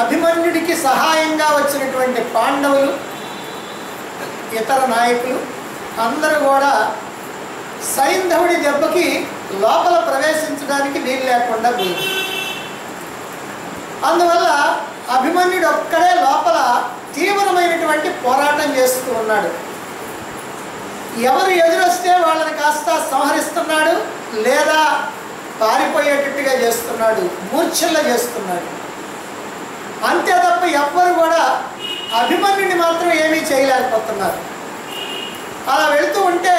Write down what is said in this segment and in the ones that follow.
అభిమన్యుడికి సహాయంగా వచ్చినటువంటి పాండవులు, ఇతర నాయకులు అందరూ కూడా సైంధవుడి దెబ్బకి లోపల ప్రవేశించడానికి వీలు లేకుండా పోయింది. అందువల్ల అభిమన్యుడు ఒక్కడే లోపల తీవ్రమైనటువంటి పోరాటం చేస్తూ ఉన్నాడు. ఎవరు ఎదురొస్తే వాళ్ళని కాస్త సంహరిస్తున్నాడు, లేదా పారిపోయేటట్టుగా చేస్తున్నాడు, మూర్ఛల్లో చేస్తున్నాడు. అంతే తప్ప ఎవ్వరు కూడా అభిమన్యుని మాత్రం ఏమీ చేయలేకపోతున్నారు. అలా వెళుతూ ఉంటే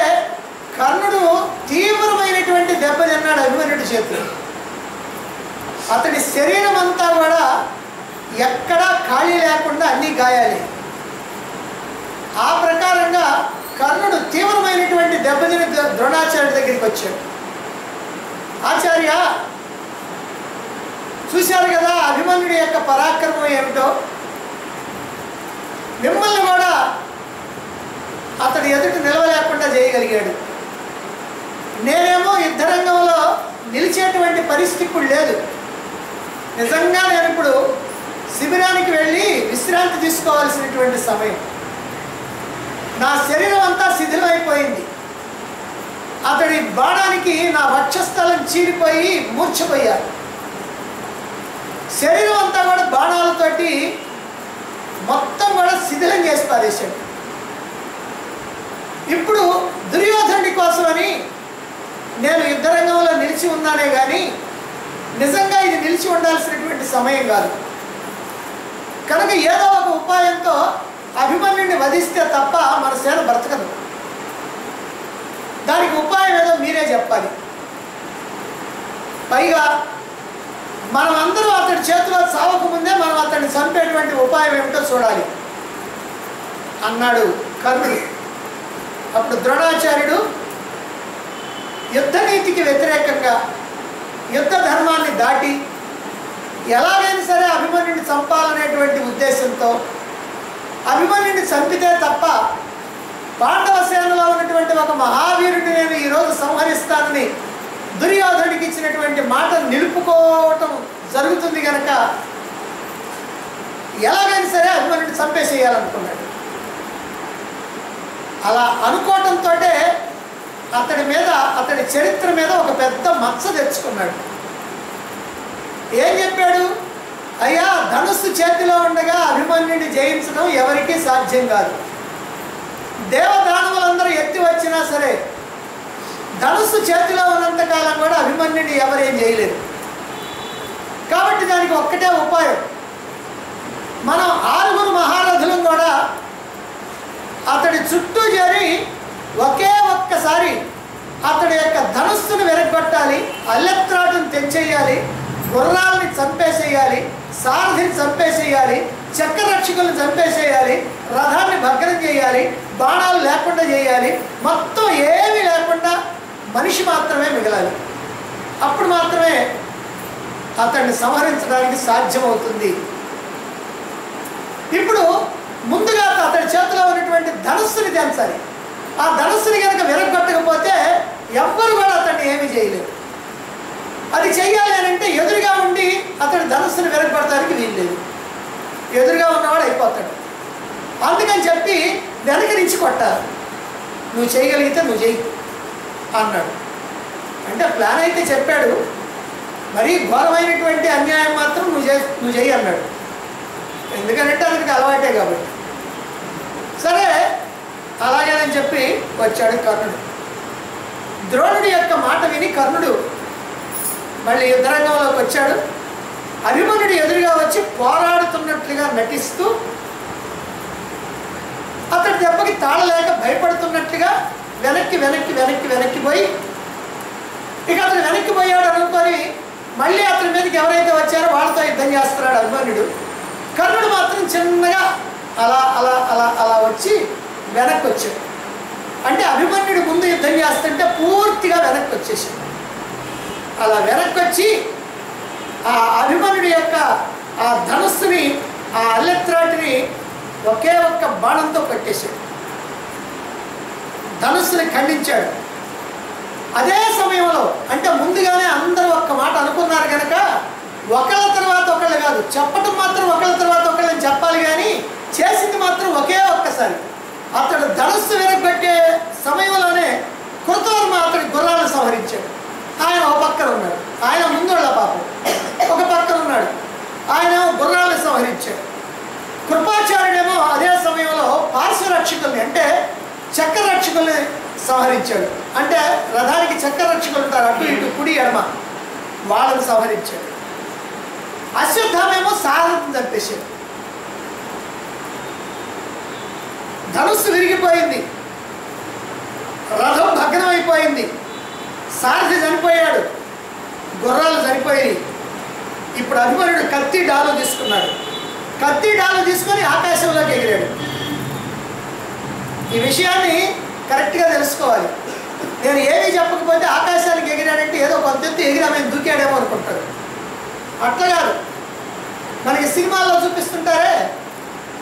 కర్ణుడు తీవ్రమైనటువంటి దెబ్బ తిన్నాడు అభిమన్యుడి చేతులు. అతడి శరీరం అంతా కూడా ఎక్కడా ఖాళీ లేకుండా అన్నీ గాయాలి. ఆ ప్రకారంగా కర్ణుడు తీవ్రమైనటువంటి దెబ్బతిని ద్రోణాచార్యుడి దగ్గరికి వచ్చాడు. ఆచార్య, చూశారు కదా అభిమన్యుడి యొక్క పరాక్రమం ఏమిటో. మిమ్మల్ని కూడా అతడు ఎదుటి నిలవలేకుండా చేయగలిగాడు. నేనేమో యుద్ధరంగంలో నిలిచేటువంటి పరిస్థితి ఇప్పుడు లేదు. నిజంగా నేను ఇప్పుడు శిబిరానికి వెళ్ళి విశ్రాంతి తీసుకోవాల్సినటువంటి సమయం. నా శరీరం అంతా శిథిలమైపోయింది. అతడి బాణానికి నా వక్షస్థలం చీలిపోయి మూర్ఛపోయారు. శరీరం అంతా కూడా బాణాలతోటి మొత్తం కూడా శిథిలం చేసి పారేశాడు. ఇప్పుడు దుర్యోధనుడి కోసమని నేను యుద్ధరంగంలో నిలిచి ఉన్నానే కానీ నిజంగా ఇది నిలిచి ఉండాల్సినటువంటి సమయం కాదు. కనుక ఏదో ఒక ఉపాయంతో అభిమన్యుడిని వధిస్తే తప్ప మన సేన బ్రతకదు. దానికి ఉపాయం ఏదో మీరే చెప్పాలి. పైగా మనం అందరూ అతడి చేతిలో చావకముందే మనం అతన్ని చంపేటువంటి ఉపాయం ఏమిటో చూడాలి అన్నాడు కర్ణుడు. అప్పుడు ద్రోణాచార్యుడు యుద్ధనీతికి వ్యతిరేకంగా యుద్ధ ధర్మాన్ని దాటి ఎలాగైనా సరే అభిమన్యుడిని చంపాలనేటువంటి ఉద్దేశంతో అభిమన్యుడిని చంపితే తప్ప పాండవ సేనలో ఉన్నటువంటి ఒక మహావీరుడిని నేను ఈరోజు సంహరిస్తానని దుర్యోధనుడికి ఇచ్చినటువంటి మాట నిలుపుకోవటం జరుగుతుంది కనుక ఎలాగైనా సరే అభిమన్యుడిని చంపేసేయాలనుకున్నాడు. అలా అనుకోవటంతో అతడి చరిత్ర మీద ఒక పెద్ద మచ్చ తెచ్చుకున్నాడు. ఏం చెప్పాడు? అయ్యా, ధనుస్సు చేతిలో ఉండగా అభిమన్యుడిని జయించడం ఎవరికీ సాధ్యం కాదు. దేవదానవులందరూ ఎత్తి వచ్చినా సరే ధనుస్సు చేతిలో ఉన్నంతకాలం కూడా అభిమన్యుడిని ఎవరేం చేయలేరు. కాబట్టి దానికి ఒక్కటే ఉపాయం. మనం 6 మహారథులం కూడా అతడి చుట్టూ చేరి ఒకే ఒక్కసారి అతడి యొక్క ధనుస్సును విరగొట్టాలి, అల్లెత్రాటును తెంచేయాలి, గుర్రాలని చంపేసేయాలి, సారథిని చంపేసేయాలి, చక్రరక్షకులను చంపేసేయాలి, రథాన్ని భగ్నం చేయాలి, బాణాలు లేకుండా చేయాలి, మొత్తం ఏమీ లేకుండా మనిషి మాత్రమే మిగలాలి. అప్పుడు మాత్రమే అతన్ని సంహరించడానికి సాధ్యమవుతుంది. ఇప్పుడు ముందుగా అతడి చేతిలో ఉన్నటువంటి ధనుస్సుని తెంచాలి. ఆ ధనుస్సుని కనుక విరగొట్టకపోతే ఎవ్వరు కూడా అతన్ని ఏమీ చేయలేరు. అది చెయ్యాలి అని అంటే ఎదురుగా ఉండి అతడి ధనుస్సుని విరగొట్టడానికి వీల్లేదు. ఎదురుగా ఉన్నవాడు అయిపోతాడు. అందుకని చెప్పి వెనక నుంచి కొట్టాలి. నువ్వు చేయగలిగితే నువ్వు చెయ్యి అన్నాడు. అంటే ప్లాన్ అయితే చెప్పాడు, మరీ ఘోరమైనటువంటి అన్యాయం మాత్రం నువ్వు చెయ్యి అన్నాడు. ఎందుకంటే అతనికి అలవాటే కాబట్టి. సరే అలాగేనని చెప్పి వచ్చాడు కర్ణుడు. ద్రోణుడి యొక్క మాట విని కర్ణుడు మళ్ళీ యుద్ధరంగంలోకి వచ్చాడు. అభిమన్యుడు ఎదురుగా వచ్చి పోరాడుతున్నట్లుగా నటిస్తూ అతడి దెబ్బకి తాళలేక భయపడుతున్నట్లుగా వెనక్కి పోయి ఇక అతను వెనక్కి పోయాడు అనుకొని మళ్ళీ అతని మీదకి ఎవరైతే వచ్చారో వాళ్ళతో యుద్ధం చేస్తున్నాడు అభిమన్యుడు. కర్ణుడు మాత్రం చిన్నగా అలా అలా అలా అలా వచ్చి వెనక్కి వచ్చాడు. అంటే అభిమన్యుడు ముందు యుద్ధం చేస్తుంటే పూర్తిగా వెనక్కి వచ్చేసాడు. అలా వెనక్కి వచ్చి ఆ అభిమన్యుడి యొక్క ఆ ధనుస్సుని, ఆ అల్లెత్రాటిని ఒకే ఒక్క బాణంతో కొట్టేశాడు. ధనుస్సుని ఖండించాడు. అదే సమయంలో అంటే ముందుగానే అందరూ ఒక్క మాట అనుకున్నారు కనుక ఒకళ్ళ తర్వాత ఒకళ్ళు కాదు, కాదు, చెప్పటం మాత్రం ఒకళ్ళ తర్వాత ఒకళ్ళని చెప్పాలి, కానీ చేసింది మాత్రం ఒకే ఒక్కసారి. అతడు ధనుస్సు వెనక్కొట్టే సమయంలోనే కృతవర్మ అతడి గుర్రాలను సంహరించాడు. ఆయన ఒక పక్కన ఉన్నాడు, ఆయన ముందోళ్ళ పాపం ఒక పక్కన ఉన్నాడు, ఆయన గుర్రాలను సంహరించాడు. కృపాచార్యుడేమో అదే సమయంలో పార్శ్వరక్షకుల్ని అంటే చక్రరక్షకుల్ని సంహరించాడు. అంటే రథానికి చక్రరక్షకులు ఉంటారు, అటు ఇటు కుడి ఎడమ, వాళ్ళని సంహరించాడు. అశ్వత్థామేమో సారథిని చంపేశాడు. ధనుస్సు విరిగిపోయింది, రథం భగ్నం అయిపోయింది, సారథి చనిపోయాడు, గుర్రాలు చనిపోయి. ఇప్పుడు అభిమన్యుడు కత్తి డాలు తీసుకున్నాడు. కత్తి డాలు తీసుకొని ఆకాశంలోకి ఎగిరాడు. ఈ విషయాన్ని కరెక్ట్గా తెలుసుకోవాలి. నేను ఏమీ చెప్పకపోతే ఆకాశానికి ఎగిరాడంటే ఏదో కొంత ఎత్తు ఎగిరామని దూకాడేమో అనుకుంటాడు. అట్లా కాదు, మనకి సినిమాల్లో చూపిస్తుంటారే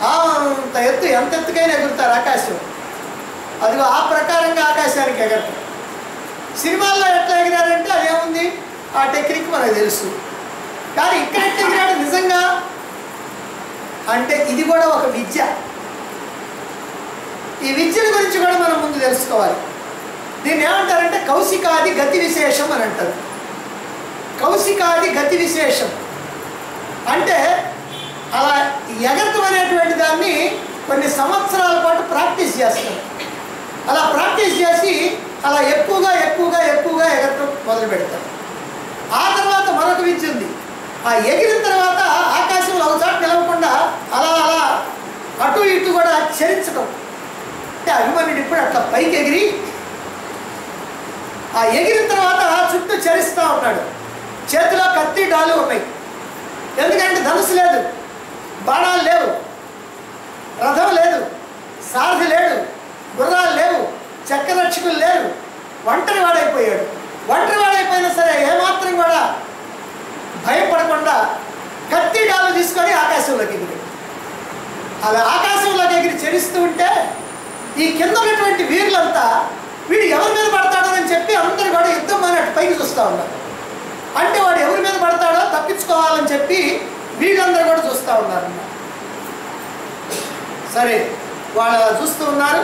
అంత ఎత్తు, ఎంత ఎత్తుకైనా ఎగురుతారు ఆకాశం. అదిగో ఆ ప్రకారంగా ఆకాశానికి ఎగరతారు. సినిమాల్లో ఎట్లా ఎగిరారంటే అదేముంది, ఆ టెక్నిక్ మనకు తెలుసు. కానీ ఇక్కడ ఎట్లా ఎగిరాడు నిజంగా అంటే ఇది కూడా ఒక విద్య. ఈ విద్యల గురించి కూడా మనం ముందు తెలుసుకోవాలి. దీన్ని ఏమంటారంటే కౌశికాది గతి విశేషం అని అంటారు. కౌశికాది గతి విశేషం అంటే అలా ఎగరటం అనేటువంటి దాన్ని కొన్ని సంవత్సరాల పాటు ప్రాక్టీస్ చేస్తారు. అలా ప్రాక్టీస్ చేసి అలా ఎక్కువగా ఎక్కువగా ఎక్కువగా ఎగరటం మొదలు పెడతారు. ఆ తర్వాత మరొక విద్య ఉంది. ఆ ఎగిరిన తర్వాత ఆకాశంలో ఒక చోట నిలవకుండా అలా అలా అటు ఇటు కూడా చరించడం. అంటే అభిమన్యుడు ఇప్పుడు అట్లా పైకి ఎగిరి ఆ ఎగిరిన తర్వాత చుట్టూ చరిస్తూ ఉన్నాడు. చేతిలో కత్తి డాలు ఉన్నాయి. ఎందుకంటే ధనుసు లేదు, బాణాలు లేవు, రథం లేదు, సారథి లేడు, గుర్రాలు లేవు, చక్రరక్షకులు లేరు. ఒంటరి వాడైపోయాడు. ఒంటరి వాడైపోయినా సరే ఏమాత్రం కూడా భయపడకుండా కత్తి డాలు తీసుకొని ఆకాశంలోకి ఎగిరి అలా ఆకాశంలోకి ఎగిరి చరిస్తూ ఉంటే ఈ కింద ఉన్నటువంటి వీరులంతా వీడు ఎవరి మీద పడతాడో అని చెప్పి అందరూ కూడా యుద్ధం అన్నట్టు పైకి చూస్తూ ఉన్నారు. అంటే వాడు ఎవరి మీద పడతాడో తప్పించుకోవాలని చెప్పి వీళ్ళందరూ కూడా చూస్తూ ఉన్నారు. సరే వాళ్ళు అలా చూస్తూ ఉన్నారు.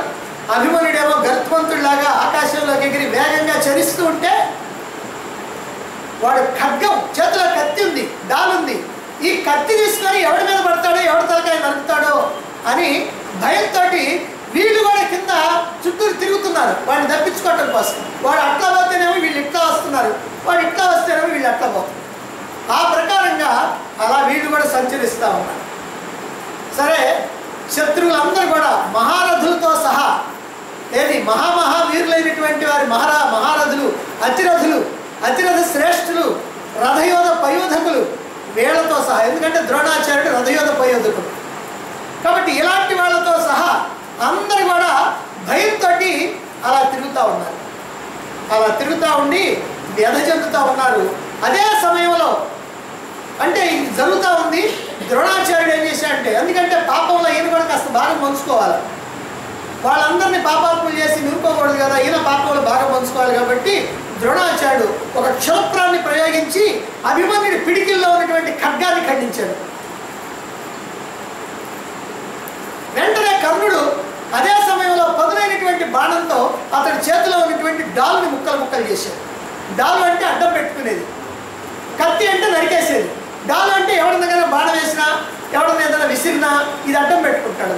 అభిమన్యుడేమో గర్భవంతుడిలాగా ఆకాశంలోకి ఎగిరి వేగంగా చరిస్తూ ఉంటే వాడు ఖడ్గం, చేతిలో కత్తి ఉంది, డాలుంది. ఈ కత్తి తీసుకొని ఎవడి మీద పడతాడో, ఎవడి తలకాయ నరుకుతాడో అని భయంతో వీళ్ళు కూడా కింద చుట్టూరు తిరుగుతున్నారు వాడిని తప్పించుకోవటం కోసం. వాడు అట్లా పోతేనేమో వీళ్ళు ఇట్లా వస్తున్నారు, వాడు ఇట్లా వస్తేనేమో వీళ్ళు అట్లా పోతున్నారు. ఆ ప్రకారంగా అలా వీళ్ళు కూడా సంచరిస్తూ ఉన్నారు. సరే శత్రువులందరూ కూడా మహారథులతో సహా, ఏది మహామహావీరులైనటువంటి వారి మహారథులు, అతిరథ శ్రేష్ఠులు, రథయోధ పయోధకులు వీళ్లతో సహా, ఎందుకంటే ద్రోణాచార్యుడు రథయోధ పయోధకుడు కాబట్టి ఇలాంటి వాళ్ళతో సహా అందరూ కూడా భయంతో అలా తిరుగుతూ ఉన్నారు. అలా తిరుగుతూ ఉండి వ్యధ చెందుతూ ఉన్నారు. అదే సమయంలో అంటే ఇది జరుగుతూ ఉంది. ద్రోణాచార్యుడు ఏం చేశాడంటే, ఎందుకంటే పాపంలో ఈయన కూడా కాస్త బాగా పంచుకోవాలి, వాళ్ళందరినీ పాపాత్ములు చేసి నిరుకోకూడదు కదా, ఈయన పాపంలో బాగా పంచుకోవాలి. కాబట్టి ద్రోణాచార్యుడు ఒక క్షురప్రాన్ని ప్రయోగించి అభిమన్యుడి పిడికిల్లో ఉన్నటువంటి ఖడ్గాన్ని ఖండించాడు. వెంటనే కర్ణుడు అదే సమయంలో పదునైనటువంటి బాణంతో అతడి చేతిలో ఉన్నటువంటి డాలుని ముక్కలు ముక్కలు చేశాడు. డాలు అంటే అడ్డం పెట్టుకునేది, కత్తి అంటే నరికేసేది, డాలు అంటే ఎవరి దగ్గర బాణం వేసినా, ఎవరిని ఏదైనా విసిరినా ఇది అడ్డం పెట్టుకుంటాడు.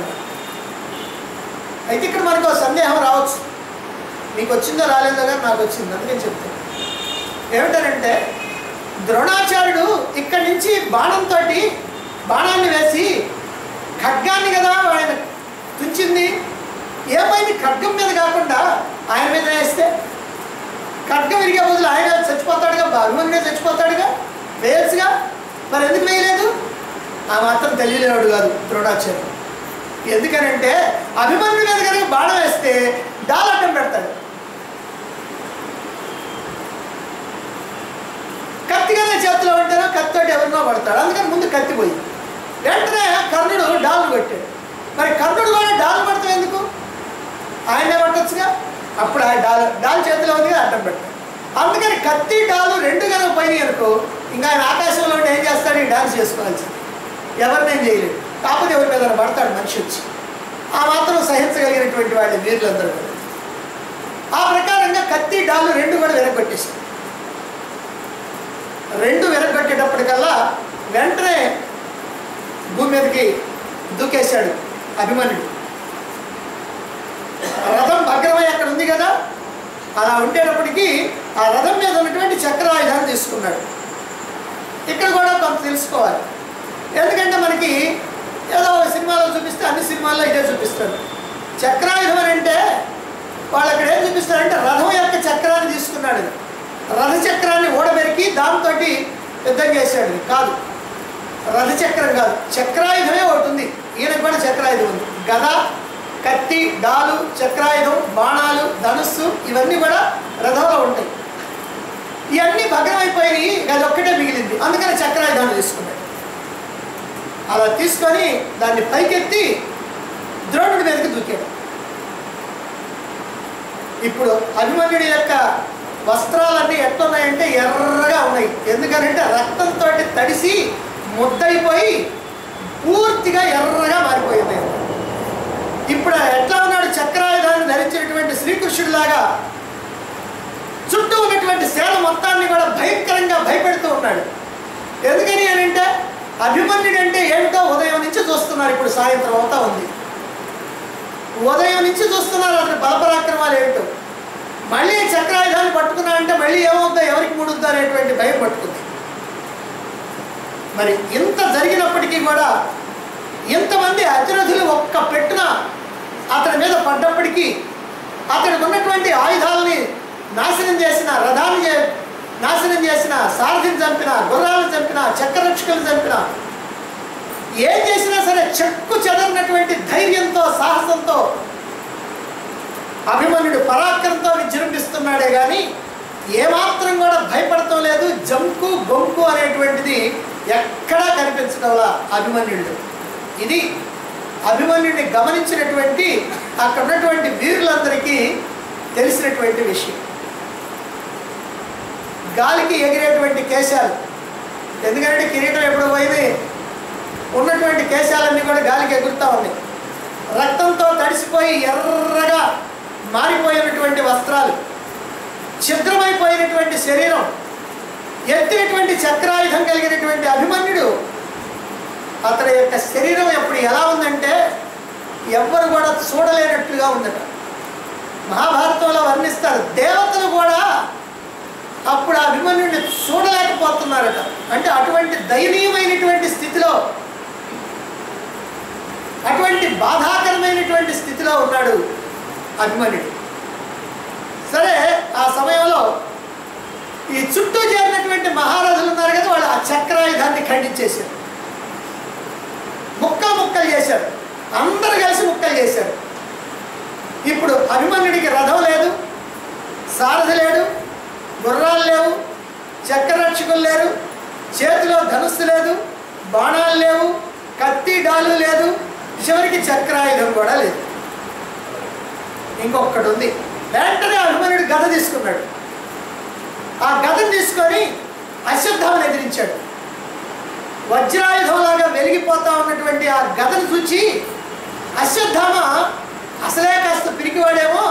అయితే ఇక్కడ మనకు సందేహం రావచ్చు, నీకు వచ్చిందో రాలేదో కానీ నాకు వచ్చింది, అందుకని చెప్తాను. ఏమిటనంటే ద్రోణాచార్యుడు ఇక్కడి నుంచి బాణంతో బాణాన్ని వేసి ఖడ్గాన్ని కదా ఆయన తుంచింది, ఏమైంది ఖడ్గం మీద కాకుండా ఆయన మీద వేస్తే ఖడ్గం విరిగే బదులు ఆయన చచ్చిపోతాడుగా, అభిమన్యుడే చచ్చిపోతాడుగా, వేయచ్చుగా. మరి ఎందుకు వేయలేదు? ఆ మాత్రం తెలియలేవాడు కాదు ద్రోణాచార్యుడు. ఎందుకనంటే అభిమన్యుడి మీద కనుక బాణం వేస్తే డాల్ అడ్డం పెడతాడు, కత్తి కదా చేతిలో ఉంటేనో కత్తితోటి ఎవరినో పడతాడు. అందుకని ముందు కత్తి పోయి వెంటనే కర్ణుడు డాలు కొట్టాడు. మరి కర్ణుడు కూడా డాలు పడతాం ఎందుకు? ఆయనే పట్టొచ్చుగా. అప్పుడు ఆ డాల్ చేతిలో ఉంది అడ్డం పెట్టాడు. అందుకని కత్తి డాలు రెండు కనుక పోయినాయి అనుకో, ఇంకా ఆయన ఆకాశంలో ఏం చేస్తాడు? ఈ డాన్స్ చేసుకోవాల్సింది. ఎవరినేం చేయలేడు. కాకపోతే ఎవరి మీద పడతాడు మనిషి వచ్చి. ఆ మాత్రం సహించగలిగినటువంటి వాళ్ళు వీరులందరూ కూడా. ఆ ప్రకారంగా కత్తి డాలు రెండు కూడా విరగొట్టేశాడు. రెండు విరగొట్టేటప్పటికల్లా వెంటనే భూమి మీదకి దూకేశాడు అభిమన్యుడు. రథం భగ్రమై అక్కడ ఉంది కదా, అలా ఉండేటప్పటికీ ఆ రథం మీద ఉన్నటువంటి చక్రాయుధాన్ని తీసుకున్నాడు. ఇక్కడ కూడా కొంత తెలుసుకోవాలి. ఎందుకంటే మనకి ఏదో సినిమాలో చూపిస్తే అన్ని సినిమాల్లో ఇదే చూపిస్తారు. చక్రాయుధం అని అంటే వాళ్ళు అక్కడ ఏం చూపిస్తారంటే రథం యొక్క చక్రాన్ని తీసుకున్నాడు. రథ చక్రాన్ని ఓడబెరికి దాంతో యుద్ధం చేశాడు. కాదు, రథ చక్రం కాదు, చక్రాయుధమే ఒకటి ఉంది. ఈయనకు కూడా చక్రాయుధం ఉంది. గద, కత్తి, డాలు, చక్రాయుధం, బాణాలు, ధనుస్సు ఇవన్నీ కూడా రథంలో ఉంటాయి. ఇవన్నీ భగ్నమైపోయి అది ఒక్కటే మిగిలింది. అందుకని చక్రాయుధాన్ని తీసుకున్నాడు. అలా తీసుకొని దాన్ని పైకెత్తి ద్రోణుడి మీదకి దూకాడు. ఇప్పుడు అభిమన్యుడి యొక్క వస్త్రాలన్నీ ఎట్లున్నాయంటే ఎర్రగా ఉన్నాయి. ఎందుకనంటే రక్తంతో తడిసి ముద్దయిపోయి పూర్తిగా ఎర్రగా మారిపోయింది. ఇప్పుడు ఎట్లా ఉన్నాడు? చక్రాయుధాన్ని ధరించినటువంటి శ్రీకృష్ణుడిలాగా చుట్టూ ఉన్నటువంటి సేన మొత్తాన్ని కూడా భయంకరంగా భయపెడుతూ ఉన్నాడు. ఎందుకని అని అంటే అభిమన్యుడు అంటే ఏంటో ఉదయం నుంచి చూస్తున్నారు. ఇప్పుడు సాయంత్రం అవుతా ఉంది. ఉదయం నుంచి చూస్తున్నారు అతని బలపరాక్రమాలు ఏంటో. మళ్ళీ చక్రాయుధాన్ని పట్టుకున్నా అంటే మళ్ళీ ఏమవుతుందో, ఎవరికి ముడుద్దో అనేటువంటి భయం పట్టుకుంది. మరి ఇంత జరిగినప్పటికీ కూడా ఇంతమంది అతిరథులు ఒక్క పెట్టున అతని మీద పడ్డప్పటికీ అతనికి ఉన్నటువంటి ఆయుధాలని నాశనం చేసిన, రథాన్ని నాశనం చేసిన, సారథిని చంపిన, గుర్రాలను చంపిన, చక్రరక్షకులను చంపిన, ఏం చేసినా సరే చెక్కు చెదరినటువంటి ధైర్యంతో, సాహసంతో అభిమన్యుడు పరాక్రమంతో విజృంభిస్తున్నాడే కానీ ఏమాత్రం కూడా భయపడటం లేదు. జంకు బొంకు అనేటువంటిది ఎక్కడా కనిపించడంలా అభిమన్యుడు. ఇది అభిమన్యుడిని గమనించినటువంటి అక్కడ ఉన్నటువంటి వీరులందరికీ తెలిసినటువంటి విషయం. గాలికి ఎగిరేటువంటి కేశాలు, ఎందుకంటే కిరీటం ఎప్పుడు పోయింది, ఉన్నటువంటి కేశాలన్నీ కూడా గాలికి ఎగురుతూ ఉన్నాయి. రక్తంతో తడిసిపోయి ఎర్రగా మారిపోయినటువంటి వస్త్రాలు, ఛిద్రమైపోయినటువంటి శరీరం, ఎత్తినటువంటి చక్రాయుధం కలిగినటువంటి అభిమన్యుడు. అతని యొక్క శరీరం ఎప్పుడు ఎలా ఉందంటే ఎవ్వరు కూడా చూడలేనట్లుగా ఉందట. మహాభారతంలో వర్ణిస్తారు. దేవతలు కూడా అప్పుడు ఆ అభిమన్యుడిని చూడలేకపోతున్నారట. అంటే అటువంటి దయనీయమైనటువంటి స్థితిలో, అటువంటి బాధాకరమైనటువంటి స్థితిలో ఉన్నాడు అభిమన్యుడు. సరే, ఆ సమయంలో ఈ చుట్టూ చేరినటువంటి మహారాజులు ఉన్నారు కదా, వాళ్ళు ఆ చక్రాయుధాన్ని ఖండించేశారు. ముక్కలు చేశారు. అందరు కలిసి ముక్కలు చేశారు. ఇప్పుడు అభిమన్యుడికి రథం లేదు, సారథి లేడు, గుర్రాలు లేవు, చక్రరక్షకులు లేరు, చేతిలో ధనుస్సు లేదు, బాణాలు లేవు, కత్తి డాలు లేదు, చివరికి చక్రాయుధం కూడా లేదు. ఇంకొకటి ఉంది. వెంటనే అభిమన్యుడు గద తీసుకున్నాడు. ఆ గదను తీసుకొని అశ్వత్థామను ఎదిరించాడు. వజ్రాయుధంలాగా వెలిగిపోతా ఉన్నటువంటి ఆ గదను చూచి అశ్వత్థామ అసలే కాస్త పిరికివాడేమో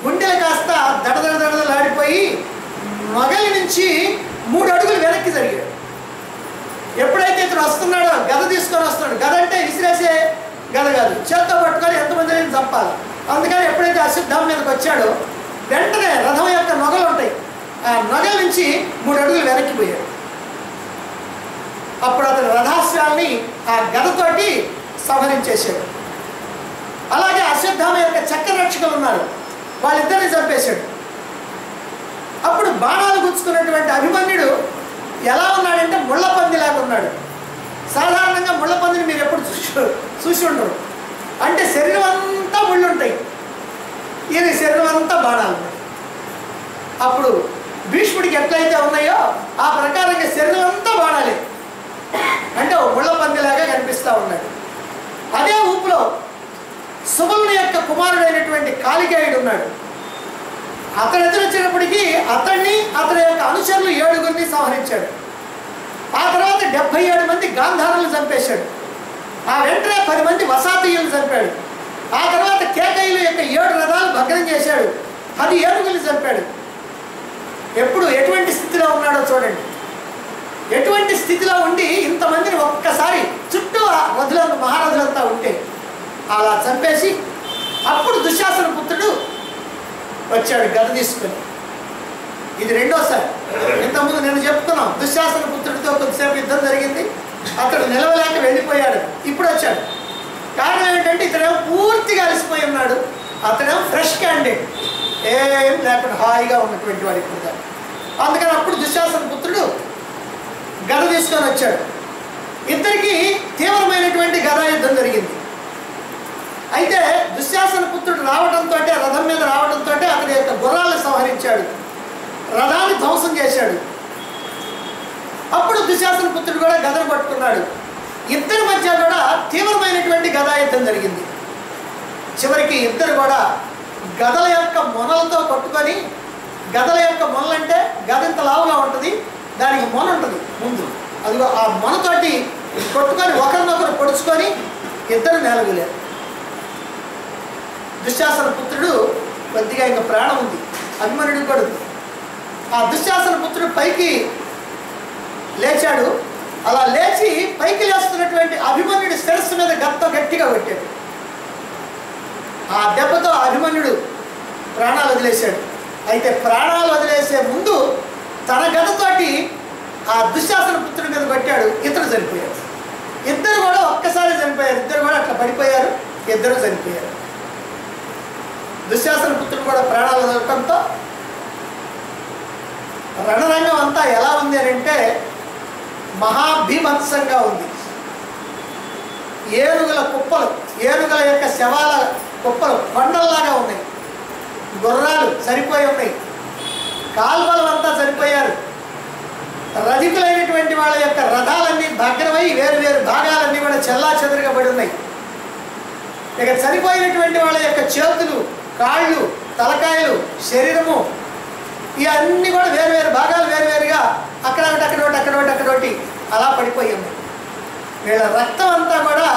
గుండెలు కాస్త దడదడదడలాడిపోయి మొగలి నుంచి 3 అడుగులు వెనక్కి జరిగాడు. ఎప్పుడైతే ఇతను వస్తున్నాడో గద తీసుకొని వస్తున్నాడు. గద అంటే విసిరేసే గద కాదు, చేత్తో పట్టుకొని ఎంతమందిని చంపాలి. అందుకని ఎప్పుడైతే అశ్వత్థామ మీదకి వచ్చాడో వెంటనే రథం యొక్క నొగలు ఉంటాయి, ఆ నొగల నుంచి 3 అడుగులు వెనక్కి పోయాడు. అప్పుడు అతను రథాశ్వాన్ని ఆ గదతోటి సంహరించేశాడు. అలాగే అశ్వత్థామ యొక్క చక్రరక్షకులు ఉన్నారు, వాళ్ళిద్దరిని చంపేశాడు. అప్పుడు బాణాలు గుచ్చుకున్నటువంటి అభిమన్యుడు ఎలా ఉన్నాడంటే ముళ్ళపందిలాగా ఉన్నాడు. సాధారణంగా ముళ్ళపందిని మీరు ఎప్పుడు చూసి ఉండరు. అంటే శరీరం అంతా ముళ్ళు ఉంటాయి, ఈయన శరీరం అంతా బాణాలు ఉన్నాయి. అప్పుడు భీష్ముడికి ఎట్లయితే ఉన్నాయో ఆ ప్రకారంగా శరీరం అంతా బాణాలే, అంటే ముళ్ళపందిలాగా కనిపిస్తూ ఉన్నాడు. అదే ఊపులో సుబలుని యొక్క కుమారుడైనటువంటి కాళికేయుడు ఉన్నాడు. అతను ఎదురొచ్చినప్పటికీ అతన్ని, అతని యొక్క అనుచరులు 7గురిని సంహరించాడు. ఆ తర్వాత 77 మంది గాంధారులు చంపేశాడు. ఆ వెంటనే 10 మంది వసాతీయులు చంపాడు. ఆ తర్వాత కేకయుల యొక్క 7 రథాలు భగ్నం చేశాడు. 10 ఏనుగులు చంపాడు. ఎప్పుడు ఎటువంటి స్థితిలో ఉన్నాడో చూడండి. ఎటువంటి స్థితిలో ఉండి ఇంతమందిని ఒక్కసారి చుట్టూ రథులంతా మహారథులంతా ఉంటే అలా చంపేసి అప్పుడు దుశ్శాసన పుత్రుడు వచ్చాడు గద తీసుకొని. ఇది రెండోసారి. ఇంతకుముందు నేను చెప్తున్నాం, దుశ్శాసన పుత్రుడితో కొద్దిసేపు యుద్ధం జరిగింది, అతడు నిలవలేక వెళ్ళిపోయాడు. ఇప్పుడు వచ్చాడు. కారణం ఏంటంటే ఇతడేమో పూర్తిగా అలసిపోయి ఉన్నాడు, అతడేమో ఫ్రెష్ క్యాండిడేట్, ఏం లేకుండా హాయిగా ఉన్నటువంటి వాడు ఇప్పుడు దాన్ని. అందుకని అప్పుడు దుశ్శాసన పుత్రుడు గద తీసుకొని వచ్చాడు. ఇద్దరికి తీవ్రమైనటువంటి గదా యుద్ధం జరిగింది. అయితే దుశ్శాసన పుత్రుడు రావడంతో, రథం మీద రావడంతో అతడి యొక్క గుర్రాలను సంహరించాడు, రథాన్ని ధ్వంసం చేశాడు. అప్పుడు దుశ్శాసన పుత్రుడు కూడా గదను పట్టుకున్నాడు. ఇద్దరి మధ్య కూడా తీవ్రమైనటువంటి గదా యుద్ధం జరిగింది. చివరికి ఇద్దరు కూడా గదల యొక్క మొనలతో కొట్టుకొని, గదల యొక్క మొనలంటే గద ఇంత లావుగా ఉంటుంది, దానికి మొన ఉంటుంది ముందు, అదిగో ఆ మొనతోటి కొట్టుకొని ఒకరినొకరు పొడుచుకొని ఇద్దరు నేలగలేరు. దుశ్శాసన పుత్రుడు కొద్దిగా ఇంకా ప్రాణం ఉంది, అభిమన్యుడికి కూడా ఉంది. ఆ దుశ్శాసన పుత్రుడు పైకి లేచాడు. అలా లేచి పైకి లేస్తున్నటువంటి అభిమన్యుడి శిరస్సు మీద గత్తో గట్టిగా కొట్టాడు. ఆ దెబ్బతో అభిమన్యుడు ప్రాణాలు వదిలేశాడు. అయితే ప్రాణాలు వదిలేసే ముందు తన గదతోటి ఆ దుశ్శాసన పుత్రుడి మీద కొట్టాడు. ఇతడు చనిపోయాడు. ఇద్దరు కూడా ఒక్కసారి చనిపోయారు. ఇద్దరు కూడా అట్లా పడిపోయారు. ఇద్దరు చనిపోయారు. దుశ్శాసన పుత్రుడు కూడా ప్రాణాలు వదలటంతో రణరంగం అంతా ఎలా ఉంది అని అంటే మహాభీభత్సంగా ఉంది. ఏనుగుల కుప్పలు, ఏనుగుల యొక్క శవాల కుప్పలు కొండల్లాగా ఉన్నాయి. గుర్రాలు సరిపోయి ఉన్నాయి. కాల్బలం అంతా సరిపోయారు. రధికులైనటువంటి వాళ్ళ యొక్క రథాలన్నీ భగ్నమై వేరు వేరు భాగాలన్నీ కూడా చెల్లా చెదరుగా పడి ఉన్నాయి. ఇక చనిపోయినటువంటి వాళ్ళ యొక్క చేతులు, కాళ్ళు, తలకాయలు, శరీరము ఇవన్నీ కూడా వేరు వేరు భాగాలు వేరువేరుగా అక్కడొకటి అక్కడొకటి అక్కడొకటి అక్కడొకటి అలా పడిపోయి ఉన్నాయి. వీళ్ళ రక్తం అంతా కూడా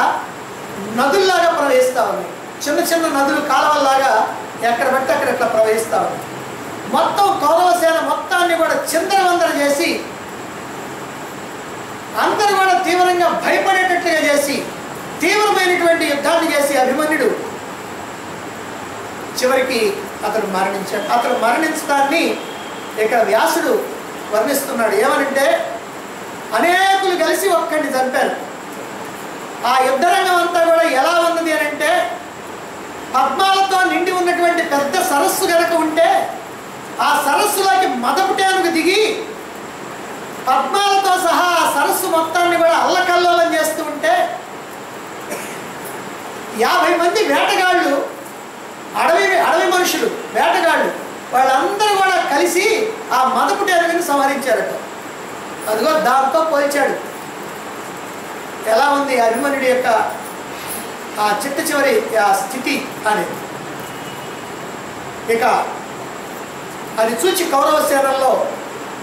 నదుల్లాగా ప్రవహిస్తూ ఉంది. చిన్న చిన్న నదులు కాలువల్లాగా ఎక్కడ పడితే అక్కడ ఇట్లా ప్రవహిస్తూ ఉంది. మొత్తం కౌరవ సేన మొత్తాన్ని కూడా చిందరవందర చేసి అందరూ కూడా తీవ్రంగా భయపడేటట్లుగా చేసి తీవ్రమైనటువంటి యుద్ధాన్ని చేసి అభిమన్యుడు చివరికి అతడు మరణించాడు. అతడు మరణించడాన్ని ఇక్కడ వ్యాసుడు వర్ణిస్తున్నాడు. ఏమనంటే అనేకులు కలిసి ఒక్కడిని చంపారు. ఆ యుద్ధరంగం అంతా కూడా ఎలా ఉన్నది అని అంటే పద్మాలతో నిండి ఉన్నటువంటి పెద్ద సరస్సు కనుక ఉంటే ఆ సరస్సులోకి మదపుటేనుకు దిగి పద్మాలతో సహా ఆ సరస్సు మొత్తాన్ని కూడా అల్లకల్లోలం చేస్తూ ఉంటే 50 మంది వేటగాళ్ళు, అడవి మనుషులు వేటగాళ్ళు వాళ్ళందరూ కూడా కలిసి ఆ మదపుటేనుగుని సంహరించారట. అదిగో దాంతో పోల్చాడు. ఎలా ఉంది అభిమన్యుడి యొక్క ఆ చిట్ట చివరి ఆ స్థితి అనేది. ఇక అది చూచి కౌరవ సేనల్లో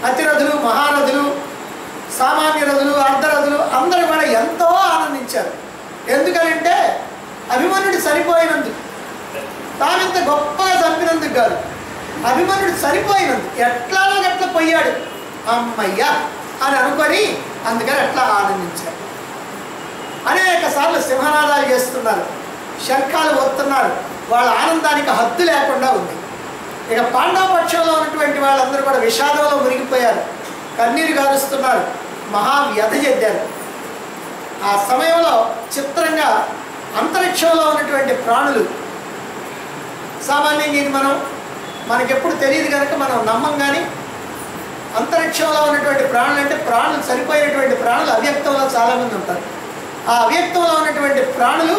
అతిరథులు, మహారథులు, సామాన్య రథులు, అర్ధరథులు అందరూ కూడా ఎంతో ఆనందించారు. ఎందుకనంటే అభిమన్యుడు సరిపోయినందుకు, తానింత గొప్పగా చంపినందుకు కాదు, అభిమన్యుడు సరిపోయినందుకు ఎట్లానో గట్ల పోయాడు అమ్మయ్యా అని అనుకొని అందుకని అట్లా ఆనందించారు. అనేక సార్లు సింహనాదాలు చేస్తున్నారు, శంఖాలు వస్తున్నారు. వాళ్ళ ఆనందానికి హద్దు లేకుండా ఉంది. ఇక పాండవ పక్షంలో ఉన్నటువంటి వాళ్ళందరూ కూడా విషాదంలో మునిగిపోయారు, కన్నీరు గారుస్తున్నారు, మహావ్యధ చెందారు. ఆ సమయంలో చిత్రంగా అంతరిక్షంలో ఉన్నటువంటి ప్రాణులు, సామాన్యంగా ఇది మనకెప్పుడు తెలియదు కనుక మనం నమ్మం. కానీ అంతరిక్షంలో ఉన్నటువంటి ప్రాణులు అంటే ప్రాణులు సరిపోయినటువంటి ప్రాణులు అవ్యక్తంలో చాలామంది ఉంటారు. ఆ అవ్యక్తంలో ఉన్నటువంటి ప్రాణులు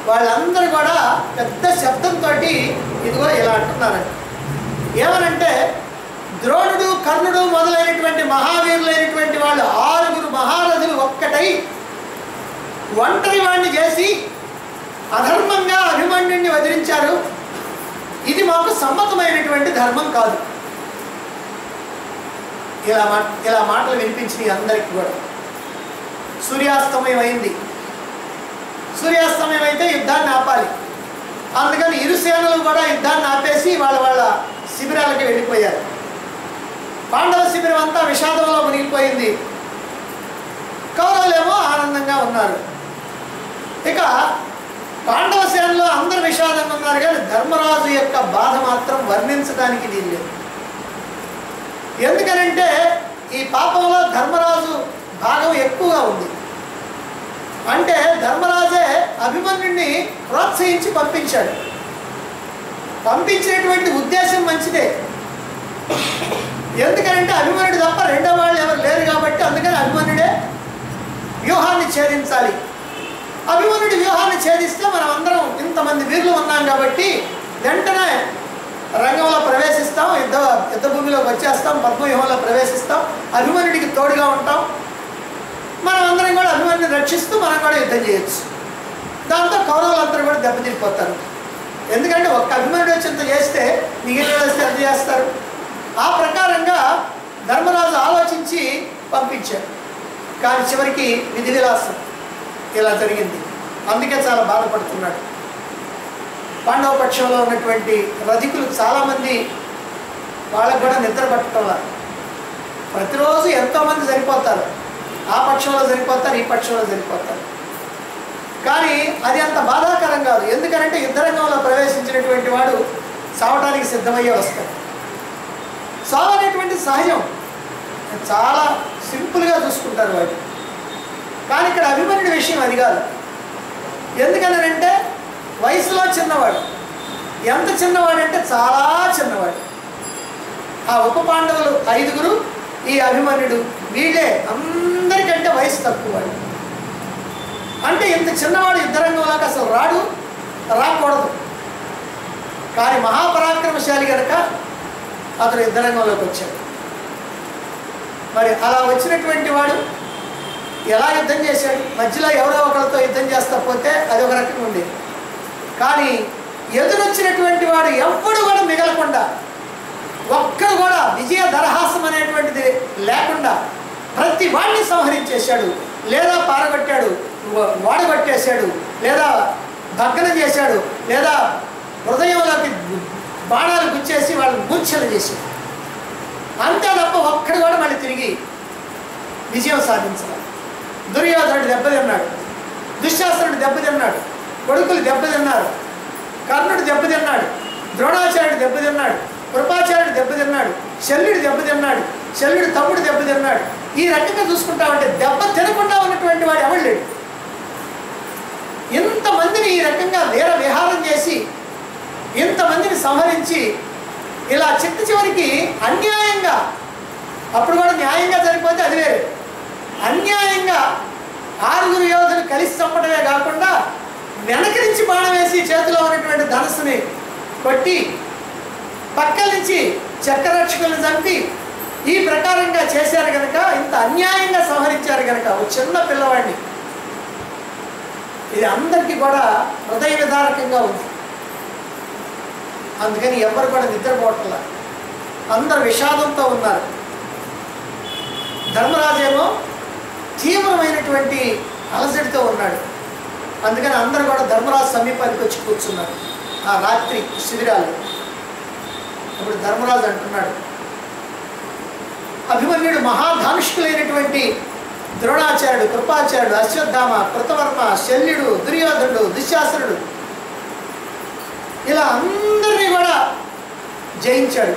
వాళ్ళందరూ కూడా పెద్ద శబ్దంతో ఇదిగో ఇలా అంటున్నారంట. ఏమనంటే ద్రోణుడు, కర్ణుడు మొదలైనటువంటి మహావీరులైనటువంటి వాళ్ళు 6 మహారథులు ఒక్కటై ఒంటరి వాణ్ణి చేసి అధర్మంగా అభిమన్యుడిని వదిలించారు. ఇది మాకు సమ్మతమైనటువంటి ధర్మం కాదు. ఇలా మాటలు వినిపించినాయి అందరికీ కూడా. సూర్యాస్తమయం అయింది. సూర్యాస్తమయం అయితే యుద్ధాన్ని ఆపాలి. అందుకని ఇరు సేనలు కూడా యుద్ధాన్ని ఆపేసి వాళ్ళ వాళ్ళ శిబిరాలకి వెళ్ళిపోయారు. పాండవ శిబిరం అంతా విషాదంలో మునిగిపోయింది. కౌరవులేమో ఆనందంగా ఉన్నారు. ఇక పాండవ సేనలో అందరు విషాదంగా ఉన్నారు, కానీ ధర్మరాజు యొక్క బాధ మాత్రం వర్ణించడానికి వీలు. ఎందుకనంటే ఈ పాపంలో ధర్మరాజు భాగం ఎక్కువగా ఉంది. అంటే ధర్మరాజే అభిమన్యుడిని ప్రోత్సహించి పంపించాడు. పంపించినటువంటి ఉద్దేశం మంచిదే. ఎందుకంటే అభిమన్యుడు తప్ప రెండో వాళ్ళు ఎవరు లేరు కాబట్టి అందుకని అభిమన్యుడే వ్యూహాన్ని ఛేదించాలి. అభిమన్యుడి వ్యూహాన్ని ఛేదిస్తే మనం అందరం ఇంతమంది వీరులు ఉన్నాం కాబట్టి వెంటనే రంగంలో ప్రవేశిస్తాం, యుద్ధ భూమిలోకి వచ్చేస్తాం, పద్మవ్యూహంలో ప్రవేశిస్తాం, అభిమన్యుడికి తోడుగా ఉంటాం. మనం అందరం కూడా అభిమన్యుని రక్షిస్తూ మనం కూడా యుద్ధం చేయొచ్చు. దాంతో కౌరవులందరూ కూడా దెబ్బతిరిగిపోతారు. ఎందుకంటే ఒక్క అభిమన్యుడు వచ్చి ఇంత చేస్తే మిగిలిన వేస్తే ఎంత చేస్తారు? ఆ ప్రకారంగా ధర్మరాజు ఆలోచించి పంపించాడు. కానీ చివరికి విధి విలాసం ఇలా జరిగింది. అందుకే చాలా బాధపడుతున్నాడు. పాండవ పక్షంలో ఉన్నటువంటి రధికులు చాలామంది, వాళ్ళకు కూడా నిద్ర పట్టడంలా ప్రతిరోజు ఎంతోమంది సరిపోతారు. ఆ పక్షంలో సరిపోతారు, ఈ పక్షంలో సరిపోతారు. కానీ అది అంత బాధాకరం కాదు. ఎందుకంటే యుద్ధరంగంలో ప్రవేశించినటువంటి వాడు చావటానికి సిద్ధమయ్యే వస్తాడు. చావు అనేటువంటి సహజం, చాలా సింపుల్గా చూసుకుంటారు వాడు. కానీ ఇక్కడ అభిమన్యుడి విషయం అది కాదు. ఎందుకనంటే వయసులో చిన్నవాడు. ఎంత చిన్నవాడంటే చాలా చిన్నవాడు. ఆ ఉప పాండవులు 5గురు, ఈ అభిమన్యుడు, వీళ్ళే అందరికంటే వయసు తక్కువవాడు. అంటే ఇంత చిన్నవాడు యుద్ధరంగంలోకి అసలు రాకూడదు. కానీ మహాపరాక్రమశాలి కనుక అతను యుద్ధరంగంలోకి వచ్చాడు. మరి అలా వచ్చినటువంటి వాడు ఎలా యుద్ధం చేశాడు? మధ్యలో ఎవరో ఒకరితో యుద్ధం చేస్తా పోతే అది ఒక రకంగా ఉండేది. కానీ ఎదురొచ్చినటువంటి వాడు ఎవ్వడు కూడా మిగలకుండా, ఒక్కడు కూడా విజయ దరహాసం అనేటువంటిది లేకుండా ప్రతి వాడిని సంహరించేశాడు, లేదా పారగొట్టాడు, వాడగొట్టేశాడు, లేదా దగ్నం చేశాడు, లేదా హృదయంలోకి బాణాలు గుచ్చేసి వాళ్ళని మూర్ఛలు చేశాడు. అంతే తప్ప ఒక్కడు కూడా మళ్ళీ తిరిగి విజయం సాధించాలి. దుర్యోధనుడు దెబ్బతిన్నాడు, దుశ్శాసనుడు దెబ్బతిన్నాడు, కొడుకులు దెబ్బతిన్నారు, కర్ణుడు దెబ్బతిన్నాడు, ద్రోణాచార్యుడు దెబ్బతిన్నాడు, కృపాచార్యుడు దెబ్బతిన్నాడు, శల్యుడు దెబ్బతిన్నాడు, శల్యుడు తమ్ముడు దెబ్బతిన్నాడు. ఈ రకంగా చూసుకుంటామంటే దెబ్బ తినకుండా ఉన్నటువంటి వాడు ఎవడు లేడు. ఇంతమందిని ఈ రకంగా వీర విహారం చేసి ఇంతమందిని సంహరించి ఇలా చివరికి అన్యాయంగా, అప్పుడు కూడా న్యాయంగా సరిపోతే అది వేరే, అన్యాయంగా 6గురు యోధులు కలిసి చంపడమే కాకుండా వెనక నుంచి బాణం వేసి చేతిలో ఉన్నటువంటి ధనస్సుని కొట్టి పక్కల నుంచి చక్రరక్షకులను చంపి ఈ ప్రకారంగా చేశారు కనుక, ఇంత అన్యాయంగా సంహరించారు కనుక ఒక చిన్న పిల్లవాడిని, ఇది అందరికీ కూడా హృదయ విదారకంగా ఉంది. అందుకని ఎవరు కూడా నిద్రపోవట్లా, అందరు విషాదంతో ఉన్నారు. ధర్మరాజేమో తీవ్రమైనటువంటి అలసడితో ఉన్నాడు. అందుకని అందరూ కూడా ధర్మరాజు సమీపానికి వచ్చి కూర్చున్నారు ఆ రాత్రి శిబిరాలు. ఇప్పుడు ధర్మరాజు అంటున్నాడు, అభిమన్యుడు మహాధానుష్కులైనటువంటి ద్రోణాచార్యుడు, కృపాచార్యుడు, అశ్వత్థామ, కృతవర్మ, శల్యుడు, దుర్యోధనుడు, దుశ్శాసనుడు, ఇలా అందరినీ కూడా జయించాడు.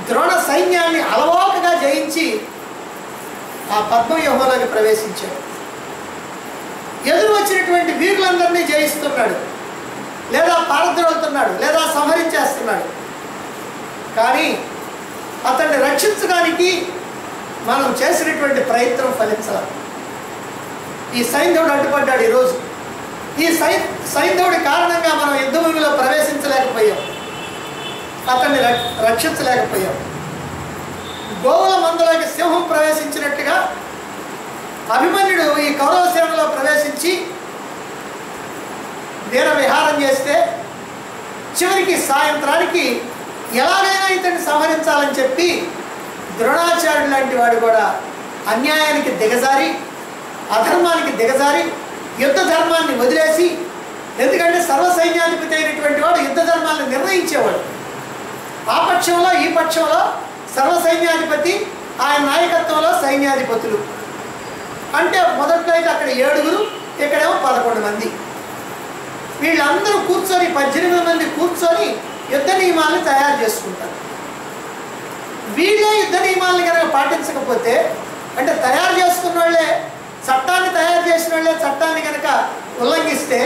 ద్రోణ సైన్యాన్ని అలవోకగా జయించి ఆ పద్మవ్యూహంలోకి ప్రవేశించాడు. ఎదురు వచ్చినటువంటి వీరులందరినీ జయిస్తున్నాడు, లేదా పారద్రోలుతున్నాడు, లేదా సంహరించేస్తున్నాడు. కానీ అతన్ని రక్షించడానికి మనం చేసినటువంటి ప్రయత్నం ఫలించాలి. ఈ సైంధవుడు అడ్డుపడ్డాడు. ఈరోజు ఈ సైంధవుడి కారణంగా మనం యుద్ధ భూమిలో ప్రవేశించలేకపోయాం, అతన్ని రక్షించలేకపోయాం. గోవుల మందలోకి సింహం ప్రవేశించినట్టుగా అభిమన్యుడు ఈ కౌరవ సేనలో ప్రవేశించి వీర విహారం చేస్తే చివరికి సాయంత్రానికి ఎలాగైనా ఇతన్ని సంహరించాలని చెప్పి ద్రోణాచార్యుడు లాంటి వాడు కూడా అన్యాయానికి దిగజారి అధర్మానికి దిగజారి యుద్ధ ధర్మాన్ని వదిలేసి, ఎందుకంటే సర్వసైన్యాధిపతి అయినటువంటి వాడు యుద్ధ ధర్మాన్ని నిర్ణయించేవాడు. ఆ పక్షంలో ఈ పక్షంలో సర్వసైన్యాధిపతి, ఆయన నాయకత్వంలో సైన్యాధిపతులు. అంటే మొదట్లో అయితే అక్కడ 7, ఇక్కడేమో 11 మంది. వీళ్ళందరూ కూర్చొని 18 మంది కూర్చొని యుద్ధ నియమాలను తయారు చేసుకుంటారు. వీళ్ళే యుద్ధ నియమాలను కనుక పాటించకపోతే, అంటే తయారు చేసుకున్న వాళ్ళే, చట్టాన్ని తయారు చేసిన వాళ్ళే చట్టాన్ని కనుక ఉల్లంఘిస్తే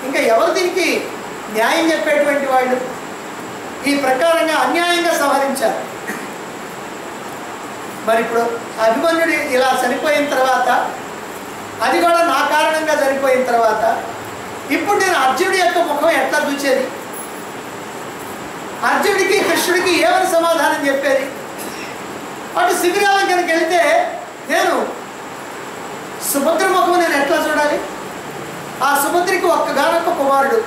ఇంకా ఎవరు దీనికి న్యాయం చెప్పేటువంటి వాళ్ళు? ఈ ప్రకారంగా అన్యాయంగా సంహరించారు. మరి ఇప్పుడు అభిమన్యుడు ఇలా చనిపోయిన తర్వాత, అది కూడా నా కారణంగా చనిపోయిన తర్వాత, ఇప్పుడు నేను అర్జునుడి యొక్క ముఖం ఎట్లా చూచేది? అర్జునుడికి కృష్ణుడికి ఏమని సమాధానం చెప్పేది? అటు శిబిరాలం కనుక వెళితే నేను సుభద్ర ముఖం నేను ఎట్లా చూడాలి? ఆ సుభద్రికి ఒక్కగానొక్క కుమారుడు,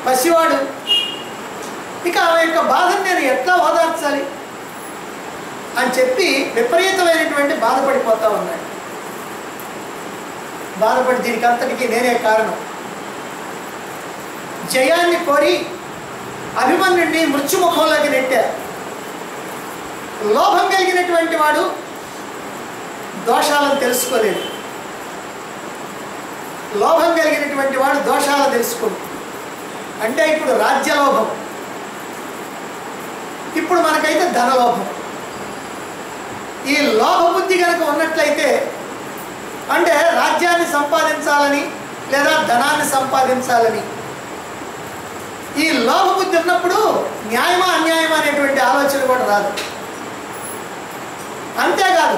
పసివాడు. ఇక ఆమె యొక్క బాధను నేను ఎట్లా ఓదార్చాలి అని చెప్పి విపరీతమైనటువంటి బాధపడిపోతా ఉన్నాడు. బాధపడి దీనికి అంతటికీ నేనే కారణం. జయాన్ని కోరి అభిమన్యుడిని మృత్యుముఖంలోకి నెట్టారు. లోభం కలిగినటువంటి వాడు దోషాలను తెలుసుకోలేడు. లోభం కలిగినటువంటి వాడు దోషాలను తెలుసుకోడు. అంటే ఇప్పుడు రాజ్యలోభం, ఇప్పుడు మనకైతే ధనలోభం. ఈ లోభబుద్ధి కనుక ఉన్నట్లయితే, అంటే రాజ్యాన్ని సంపాదించాలని లేదా ధనాన్ని సంపాదించాలని, ఈ లోభబుద్ధి ఉన్నప్పుడు న్యాయమా అన్యాయమా అనేటువంటి ఆలోచన కూడా రాదు. అంతేకాదు,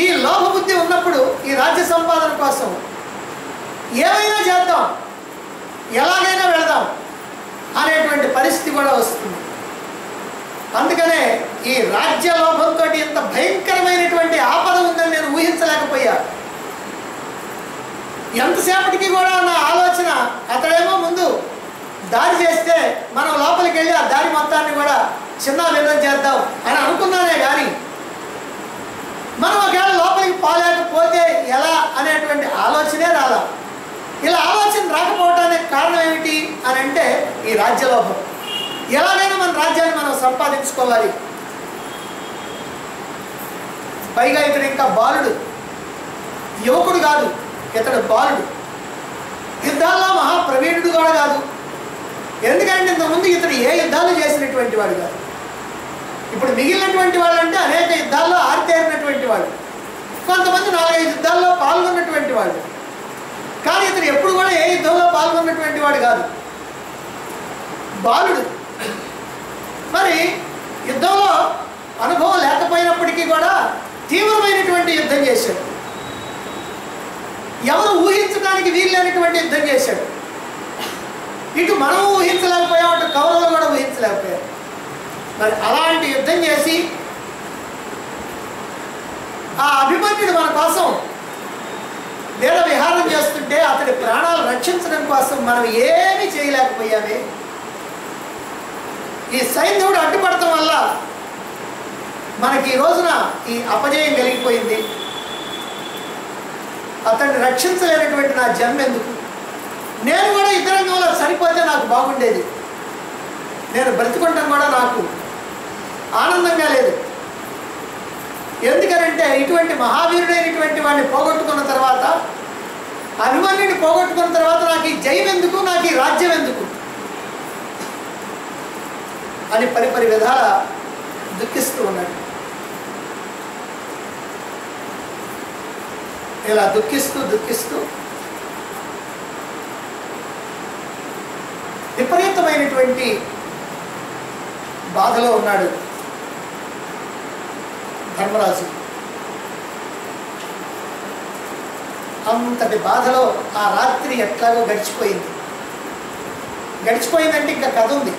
ఈ లోభబుద్ధి ఉన్నప్పుడు ఈ రాజ్య సంపాదన కోసం ఏమైనా చేద్దాం, ఎలాగైనా వెళదాం అనేటువంటి పరిస్థితి కూడా వస్తుంది. అందుకనే ఈ రాజ్య లోభంతో ఇంత భయంకరమైనటువంటి ఆపద ఉందని నేను ఊహించలేకపోయా. ఎంతసేపటికి కూడా నా ఆలోచన, అతడేమో ముందు దారి చేస్తే మనం లోపలికి వెళ్ళి ఆ దారి మొత్తాన్ని కూడా చిన్న విధం చేద్దాం అని అనుకున్నానే కానీ, మనం ఒకవేళ లోపలికి పోలేకపోతే ఎలా అనేటువంటి ఆలోచనే రాలా. ఇలా ఆలోచన రాకపోవటానికి కారణం ఏమిటి అని అంటే ఈ రాజ్యలోభం. ఎలాగైనా మన రాజ్యాన్ని మనం సంపాదించుకోవాలి. పైగా ఇతడు ఇంకా బాలుడు, యువకుడు కాదు, ఇతడు బాలుడు. యుద్ధాల్లో మహాప్రవీణుడు కూడా కాదు. ఎందుకంటే ఇంతకుముందు ఇతడు ఏ యుద్ధాలు చేసినటువంటి వాడు కాదు. ఇప్పుడు మిగిలినటువంటి వాళ్ళు అంటే అనేక యుద్ధాల్లో ఆరితేరినటువంటి వాడు, కొంతమంది 4-5 యుద్ధాల్లో పాల్గొన్నటువంటి వాడు. కానీ ఇతడు ఎప్పుడు కూడా ఏ యుద్ధంలో పాల్గొన్నటువంటి వాడు కాదు, బాలుడు. మరి యుద్ధంలో అనుభవం లేకపోయినప్పటికీ కూడా తీవ్రమైనటువంటి యుద్ధం చేశాడు. ఎవరు ఊహించడానికి వీల్లేనటువంటి యుద్ధం చేశాడు. ఇటు మనం ఊహించలేకపోయాం, అటు కౌరవులు కూడా ఊహించలేకపోయారు. మరి అలాంటి యుద్ధం చేసి ఆ అభిమన్యుడు మన కోసం వేద విహారం చేస్తుంటే అతడి ప్రాణాలు రక్షించడం కోసం మనం ఏమీ చేయలేకపోయామే. ఈ సైంధవుడు అడ్డుపడటం వల్ల మనకి ఈ రోజున ఈ అపజయం కలిగిపోయింది. అతన్ని రక్షించలేనటువంటి నా జన్మ ఎందుకు? నేను కూడా యుద్ధరంగంలో సరిపోతే నాకు బాగుండేది. నేను బ్రతుకుంటాం కూడా నాకు ఆనందంగా లేదు. ఎందుకనంటే ఇటువంటి మహావీరుడైనటువంటి వాడిని పోగొట్టుకున్న తర్వాత, అభిమన్యుడిని పోగొట్టుకున్న తర్వాత నాకు ఈ జయం ఎందుకు, నాకు ఈ రాజ్యం ఎందుకు అని పరిపరి విధాల దుఃఖిస్తూ ఉన్నాడు. ఇలా దుఃఖిస్తూ దుఃఖిస్తూ విపరీతమైనటువంటి బాధలో ఉన్నాడు ధర్మరాజు. అంతటి బాధలో ఆ రాత్రి ఎట్లాగో గడిచిపోయింది. గడిచిపోయిందంటే ఇంకా కథ ఉంది.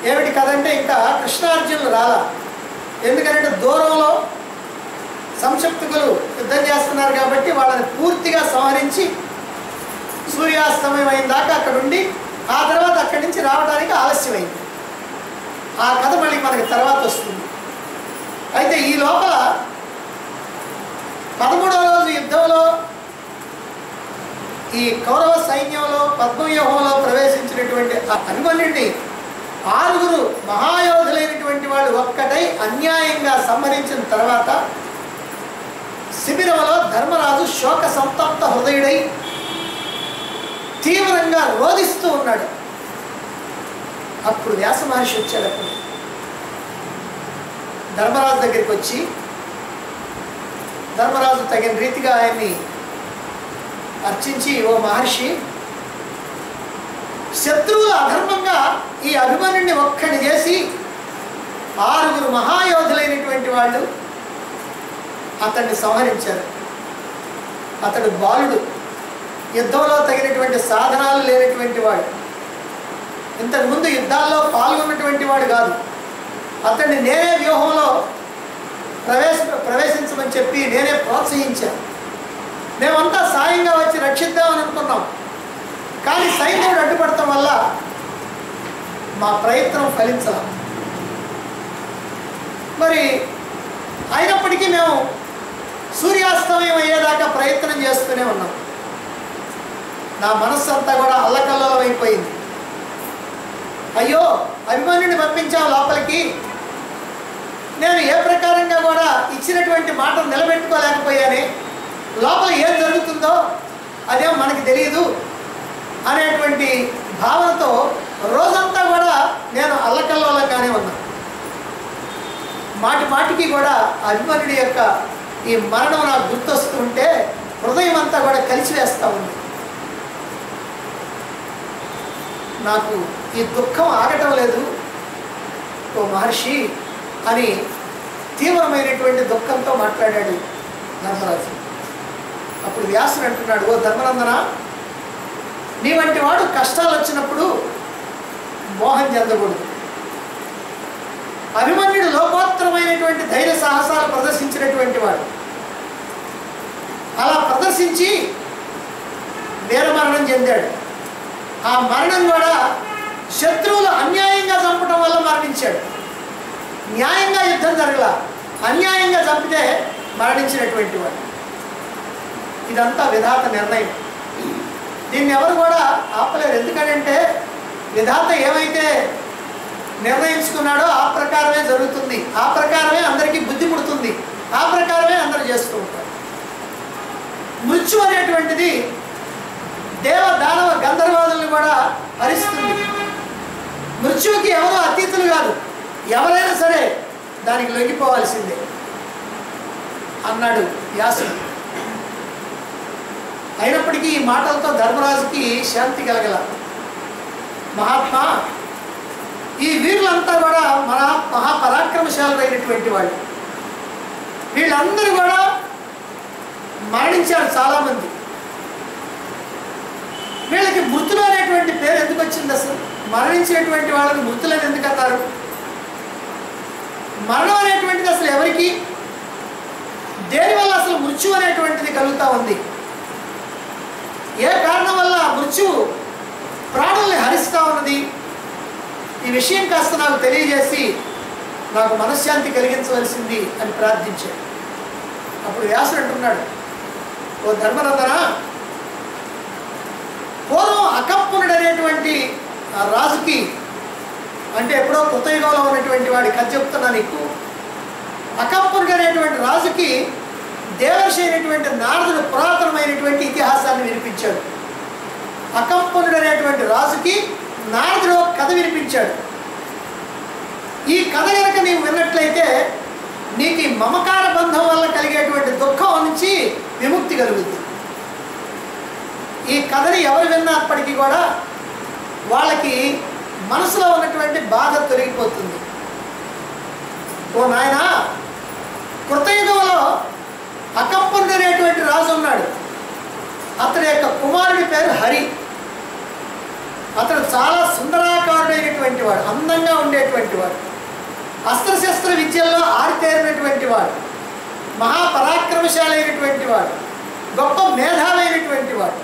ఏమిటి కథ అంటే, ఇంకా కృష్ణార్జునులు రాలా. ఎందుకంటే దూరంలో సంక్షిప్తకులు యుద్ధం చేస్తున్నారు కాబట్టి వాళ్ళని పూర్తిగా సంహరించి సూర్యాస్తమయం అయిన దాకా అక్కడ ఉండి ఆ తర్వాత అక్కడి నుంచి రావడానికి ఆలస్యమైంది. ఆ కథ మళ్ళీ మనకి తర్వాత వస్తుంది. అయితే ఈ లోపల 13వ యుద్ధంలో ఈ కౌరవ సైన్యంలో పద్మవ్యూహంలో ప్రవేశించినటువంటి అభిమన్యుడిని 6 మహాయోధులైనటువంటి వాళ్ళు ఒక్కటై అన్యాయంగా సంహరించిన తర్వాత శిబిరంలో ధర్మరాజు శోక సంతప్త హృదయుడై తీవ్రంగా రోధిస్తూ ఉన్నాడు. అప్పుడు వ్యాస మహర్షి వచ్చాడు. అప్పుడు ధర్మరాజు దగ్గరికి వచ్చి ధర్మరాజు తగిన రీతిగా ఆయన్ని అర్చించి, ఓ మహర్షి, శత్రువులు అధర్మంగా ఈ అభిమన్యుడిని ఒక్కడి చేసి 6 మహాయోధులైనటువంటి వాళ్ళు అతన్ని సంహరించారు. అతడు బాలుడు, యుద్ధంలో తగినటువంటి సాధనాలు లేనటువంటి వాడు, ఇంతకుముందు యుద్ధాల్లో పాల్గొన్నటువంటి వాడు కాదు. అతన్ని నేనే వ్యూహంలో ప్రవేశించమని చెప్పి నేనే ప్రోత్సహించాను. మేమంతా సాయంగా వచ్చి రక్షిద్దామని అనుకున్నాం. కానీ సైన్యుడు అడ్డుపడటం వల్ల మా ప్రయత్నం ఫలించాల. మరి అయినప్పటికీ మేము సూర్యాస్తమయం అయ్యేదాకా ప్రయత్నం చేస్తూనే ఉన్నాం. నా మనస్సు అంతా కూడా అల్లకల్లోలం అయిపోయింది. అయ్యో, అభిమన్యుడిని పంపించాం లోపలికి, నేను ఏ ప్రకారంగా కూడా ఇచ్చినటువంటి మాటను నిలబెట్టుకోలేకపోయానే, లోపల ఏం జరుగుతుందో అదేం మనకి తెలియదు అనేటువంటి భావనతో రోజంతా కూడా నేను అల్లకల్లోలంగానే ఉన్నాను. మాటి మాటికి కూడా అభిమన్యుడి యొక్క ఈ మరణం నాకు గుర్తొస్తుంటే హృదయం అంతా కూడా కలిసివేస్తూ ఉంది. నాకు ఈ దుఃఖం ఆగటం లేదు ఓ మహర్షి అని తీవ్రమైనటువంటి దుఃఖంతో మాట్లాడాడు ధర్మరాజు. అప్పుడు వ్యాసుడు అంటున్నాడు, ఓ ధర్మనందన, నీ వంటి వాడు కష్టాలు వచ్చినప్పుడు మోహం చెందకూడదు. అభిమన్యుడు లోకోత్తరమైనటువంటి ధైర్య సాహసాలు ప్రదర్శించినటువంటి వాడు. అలా ప్రదర్శించి వీరమరణం చెందాడు. ఆ మరణం కూడా శత్రువులు అన్యాయంగా చంపడం వల్ల మరణించాడు. న్యాయంగా యుద్ధం జరగల, అన్యాయంగా చంపితే మరణించినటువంటి వాడు. ఇదంతా విధాత నిర్ణయం. దీన్ని ఎవరు కూడా ఆపలేరు. ఎందుకంటే విధాత ఏమైతే నిర్ణయించుకున్నాడో ఆ ప్రకారమే జరుగుతుంది, ఆ ప్రకారమే అందరికీ బుద్ధి పుడుతుంది, ఆ ప్రకారమే అందరూ చేస్తూ ఉంటారు. మృత్యు అనేటువంటిది దేవ దానవ గంధర్వాదులను కూడా హరిస్తుంది. మృత్యువుకి ఎవరో అతీతులు కాదు, ఎవరైనా సరే దానికి లొంగిపోవాల్సిందే అన్నాడు వ్యాసుడు. అయినప్పటికీ ఈ మాటలతో ధర్మరాజుకి శాంతి కలగల. మహాత్మా, ఈ వీరులంతా కూడా మహాపరాక్రమశాలురైనటువంటి వాళ్ళు. వీళ్ళందరూ కూడా మరణించారు చాలామంది. వీళ్ళకి మృతులు అనేటువంటి పేరు ఎందుకు వచ్చింది? అసలు మరణించినటువంటి వాళ్ళని మృతులని ఎందుకు అన్నారు? మరణం అనేటువంటిది అసలు ఎవరికి, దేనివల్ల అసలు మృత్యు అనేటువంటిది కలుగుతూ ఉంది? ఏ కారణం వల్ల మృత్యువు ప్రాణుల్ని హరిస్తూ ఉన్నది? ఈ విషయం కాస్త నాకు తెలియజేసి నాకు మనశ్శాంతి కలిగించవలసింది అని ప్రార్థించాడు. అప్పుడు వ్యాసుడు అంటున్నాడు, ఓ ధర్మనందన, పూర్వం అకంపునుడు అనేటువంటి ఆ రాజుకి, అంటే ఎప్పుడో కృతయుగంలో ఉన్నటువంటి వాడి కథ చెప్తున్నా నీకు. అకంపునుడు అనేటువంటి రాజుకి దేవర్షి అయినటువంటి నారదుడు పురాతనమైనటువంటి ఇతిహాసాన్ని వినిపించాడు. అకంపునుడు అనేటువంటి రాజుకి నారదుడు కథ వినిపించాడు. ఈ కథ కనుక నీవు విన్నట్లయితే నీకు ఈ మమకార బంధం వల్ల కలిగేటువంటి దుఃఖం నుంచి విముక్తి కలుగుతుంది. ఈ కథని ఎవరు విన్నప్పటికీ కూడా వాళ్ళకి మనసులో ఉన్నటువంటి బాధ తొలగిపోతుంది. ఓ నాయనా, కృతయుగంలో అకంపునుడు అనేటువంటి రాజు ఉన్నాడు. అతని యొక్క కుమారుడి పేరు హరి. అతడు చాలా సుందరాకారుడైనటువంటి వాడు, అందంగా ఉండేటువంటి వాడు, అస్త్రశస్త్ర విద్యల్లో ఆరితేరినటువంటి వాడు, మహాపరాక్రమశాలైనటువంటి వాడు, గొప్ప మేధావైనటువంటి వాడు.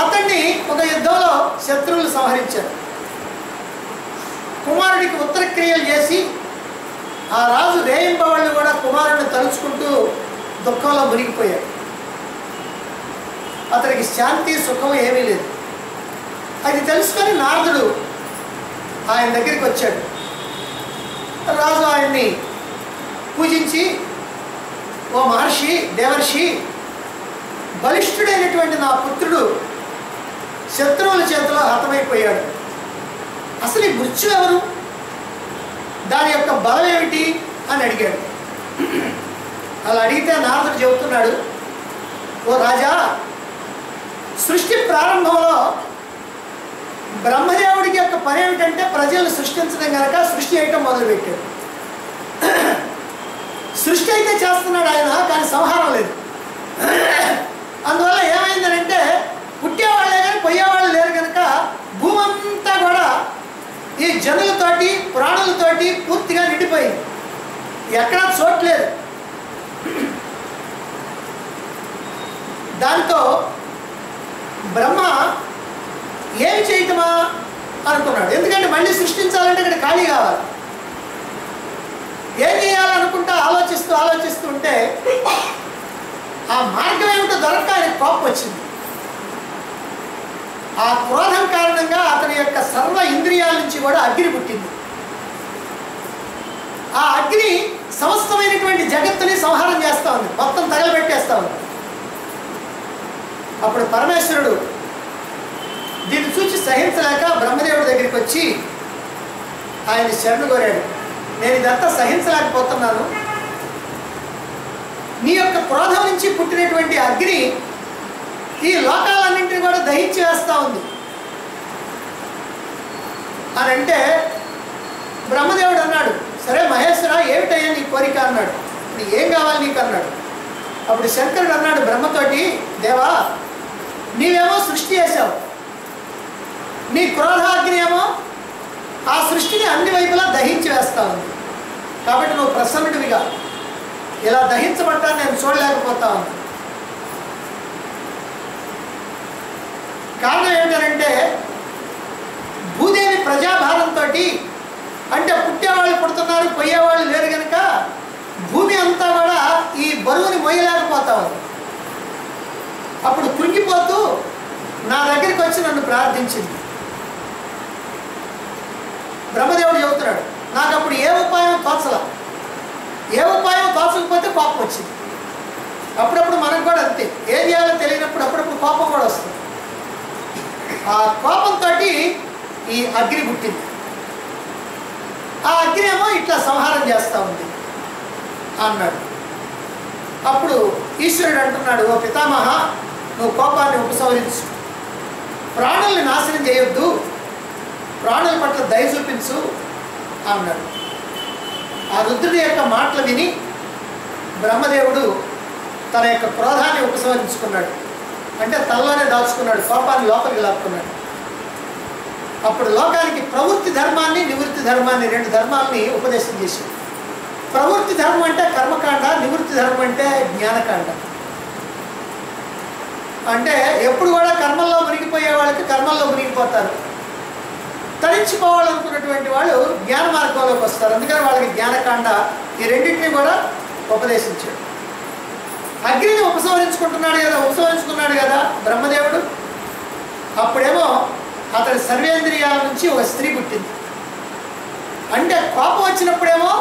అతన్ని ఒక యుద్ధంలో శత్రువులు సంహరించారు. కుమారుడికి ఉత్తరక్రియలు చేసి ఆ రాజు రేయింబవళ్ళు కూడా కుమారుడిని తలుచుకుంటూ దుఃఖంలో మునిగిపోయాడు. అతనికి శాంతి సుఖం ఏమీ లేదు. అది తెలుసుకొని నారదుడు ఆయన దగ్గరికి వచ్చాడు. రాజు ఆయన్ని పూజించి, ఓ మహర్షి, దేవర్షి, బలిష్ఠుడైనటువంటి నా పుత్రుడు శత్రువుల చేతిలో హతమైపోయాడు. అసలు ఈ మృత్యు ఎవరు, దాని యొక్క బలం ఏమిటి అని అడిగాడు. అలా అడిగితే నారదుడు చెబుతున్నాడు, ఓ రాజా, సృష్టి ప్రారంభంలో బ్రహ్మదేవుడికి యొక్క పని ఏమిటంటే ప్రజలను సృష్టించడం కనుక సృష్టి చేయటం మొదలుపెట్టాడు. సృష్టి అయితే చేస్తున్నాడు ఆయన, కానీ సంహారం లేదు. అందువల్ల ఏమైందనంటే పుట్టేవాళ్ళే కానీ పోయేవాళ్ళు లేరు కనుక భూమి అంతా కూడా ఈ జనులతోటి ప్రాణులతోటి పూర్తిగా నిండిపోయింది. ఎక్కడా చోట్లేదు. దాంతో బ్రహ్మ ఏమి చేయటమా అనుకున్నాడు. ఎందుకంటే మళ్ళీ సృష్టించాలంటే ఇక్కడ ఖాళీ కావాలి. ఏం చేయాలనుకుంటా ఆలోచిస్తూ ఉంటే ఆ మార్గం ఏమిటో దొరక్క ఆయనకు కోపం వచ్చింది. ఆ క్రోధం కారణంగా అతని యొక్క సర్వ ఇంద్రియాల నుంచి కూడా అగ్ని పుట్టింది. ఆ అగ్ని సమస్తమైనటువంటి జగత్తుని సంహారం చేస్తూ ఉంది, మొత్తం తగలబెట్టేస్తూ ఉంది. అప్పుడు పరమేశ్వరుడు దీన్ని చూసి సహించలేక బ్రహ్మదేవుడి దగ్గరికి వచ్చి ఆయన శరణు కోరాడు. నేను ఇదంతా సహించలేకపోతున్నాను. నీ యొక్క క్రోధం నుంచి పుట్టినటువంటి అగ్ని ఈ లోకాలన్నింటినీ కూడా దహించి వేస్తూ ఉంది అని అంటే బ్రహ్మదేవుడు అన్నాడు, సరే మహేశ్వర, ఏమిటయ్యా నీ కోరిక అన్నాడు. ఏం కావాలి నీకు అన్నాడు. అప్పుడు శంకరుడు అన్నాడు బ్రహ్మతోటి, దేవా, నీవేమో సృష్టి చేశావు, నీ క్రోధాగ్ని ఏమో ఆ సృష్టిని అన్ని వైపులా దహించి వేస్తా ఉంది. కాబట్టి నువ్వు ప్రసన్నుడివిగా ఇలా దహించబట్టాన్ని నేను చూడలేకపోతా ఉంది. కారణం ఏమిటంటే భూదేవి ప్రజాభారంతో, అంటే పుట్టేవాళ్ళు పుడుతున్నారు, పోయేవాళ్ళు లేరు కనుక భూమి అంతా కూడా ఈ బరువుని మోయలేకపోతా ఉంది. అప్పుడు కృంగిపోతూ నా దగ్గరికి వచ్చి నన్ను ప్రార్థించింది. బ్రహ్మదేవుడు చెబుతున్నాడు, నాకు అప్పుడు ఏ ఉపాయం తోచలా. ఏ ఉపాయం తోచకపోతే కోపం వచ్చింది. అప్పుడప్పుడు మనకు కూడా అంతే, ఏం చేయాలో తెలియనప్పుడు అప్పుడప్పుడు కోపం కూడా వస్తుంది. ఆ కోపంతో ఈ అగ్ని పుట్టింది. ఆ అగ్ని ఏమో ఇట్లా సంహారం చేస్తూ ఉంది అన్నాడు. అప్పుడు ఈశ్వరుడు అంటున్నాడు, ఓ పితామహ, నువ్వు కోపాన్ని ఉపసంహరించు, ప్రాణుల్ని నాశనం చేయొద్దు, ప్రాణుల పట్ల దయ చూపించు అన్నాడు. ఆ రుద్రుడి యొక్క మాటలు విని బ్రహ్మదేవుడు తన యొక్క క్రోధాన్ని ఉపసంహరించుకున్నాడు. అంటే తనలోనే దాచుకున్నాడు, కోపాన్ని లోపలికి లాక్కున్నాడు. అప్పుడు లోకానికి ప్రవృత్తి ధర్మాన్ని, నివృత్తి ధర్మాన్ని, రెండు ధర్మాలని ఉపదేశం చేశాడు. ప్రవృత్తి ధర్మం అంటే కర్మకాండ, నివృత్తి ధర్మం అంటే జ్ఞానకాండ. అంటే ఎప్పుడు కూడా కర్మల్లో మునిగిపోయే వాళ్ళకి కర్మల్లో మునిగిపోతారు, తరించిపోవాలనుకున్నటువంటి వాళ్ళు జ్ఞాన మార్గంలోకి వస్తారు. అందుకని వాళ్ళకి జ్ఞానకాండ, ఈ రెండింటినీ కూడా ఉపదేశించాడు. అగ్నిని ఉపసంహరించుకున్నాడు కదా బ్రహ్మదేవుడు. అప్పుడేమో అతడి సర్వేంద్రియాల నుంచి ఒక స్త్రీ పుట్టింది. అంటే కోపం వచ్చినప్పుడేమో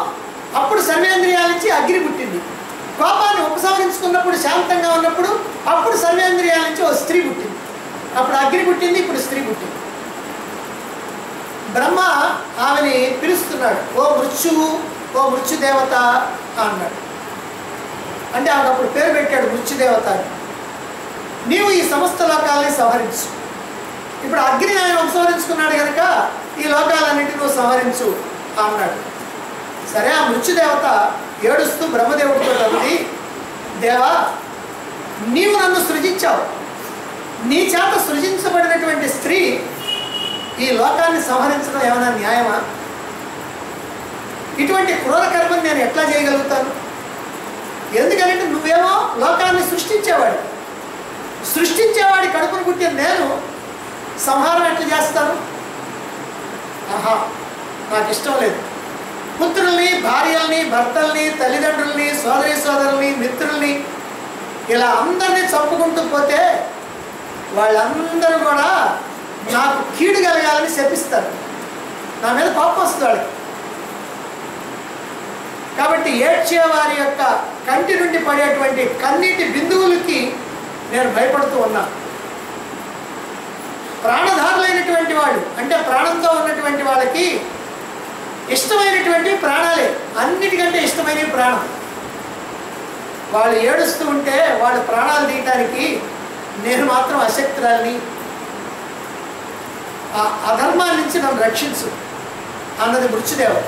అప్పుడు సర్వేంద్రియాల నుంచి అగ్ని పుట్టింది. కోపాన్ని ఉపసంహరించుకున్నప్పుడు, శాంతంగా ఉన్నప్పుడు అప్పుడు సర్వేంద్రియాల నుంచి ఒక స్త్రీ పుట్టింది. అప్పుడు అగ్ని పుట్టింది, ఇప్పుడు స్త్రీ పుట్టింది. బ్రహ్మ ఆమెని పిలుస్తున్నాడు, ఓ మృత్యువు, ఓ మృత్యుదేవత అన్నాడు. అంటే ఆమెకు అప్పుడు పేరు పెట్టాడు మృత్యుదేవత అని. నీవు ఈ సమస్త లోకాలని సంహరించు. ఇప్పుడు అగ్ని ఆయన ఉపసంహరించుకున్నాడు కనుక ఈ లోకాలన్నింటినీ నువ్వు సంహరించు అన్నాడు. సరే, ఆ మృత్యుదేవత ఏడుస్తూ బ్రహ్మదేవుడితో అంది, దేవా, నీవు నన్ను సృజించావు, నీ చేత సృజించబడినటువంటి స్త్రీ ఈ లోకాన్ని సంహరించడం ఏమైనా న్యాయమా? ఇటువంటి క్రూర కర్మని నేను ఎట్లా చేయగలుగుతాను? ఎందుకంటే నువ్వేమో లోకాన్ని సృష్టించేవాడి కడుపును పుట్టిన నేను సంహారం ఎట్లా చేస్తాను? ఆహా, నాకు ఇష్టం లేదు. పుత్రుల్ని, భార్యల్ని, భర్తల్ని, తల్లిదండ్రుల్ని, సోదరుల్ని, మిత్రుల్ని ఇలా అందరినీ చంపుకుంటూ పోతే వాళ్ళందరూ కూడా నాకు కీడు కలగాలని శపిస్తారు. నా మీద కోపం వస్తుంది వాళ్ళకి. కాబట్టి ఏడ్చే వారి యొక్క కంటి నుండి పడేటువంటి కన్నీటి బిందువులకి నేను భయపడుతూ ఉన్నాను. ప్రాణధారులైనటువంటి వాళ్ళు అంటే ప్రాణంతో ఉన్నటువంటి వాళ్ళకి ఇష్టమైనటువంటి ప్రాణాలే, అన్నిటికంటే ఇష్టమైనవి ప్రాణం. వాళ్ళు ఏడుస్తూ ఉంటే వాళ్ళ ప్రాణాలు తీయటానికి నేను మాత్రం అశక్తురాలిని, ఆ అధర్మాన్ని నుంచి నన్ను రక్షించు అన్నది మృత్యుదేవత.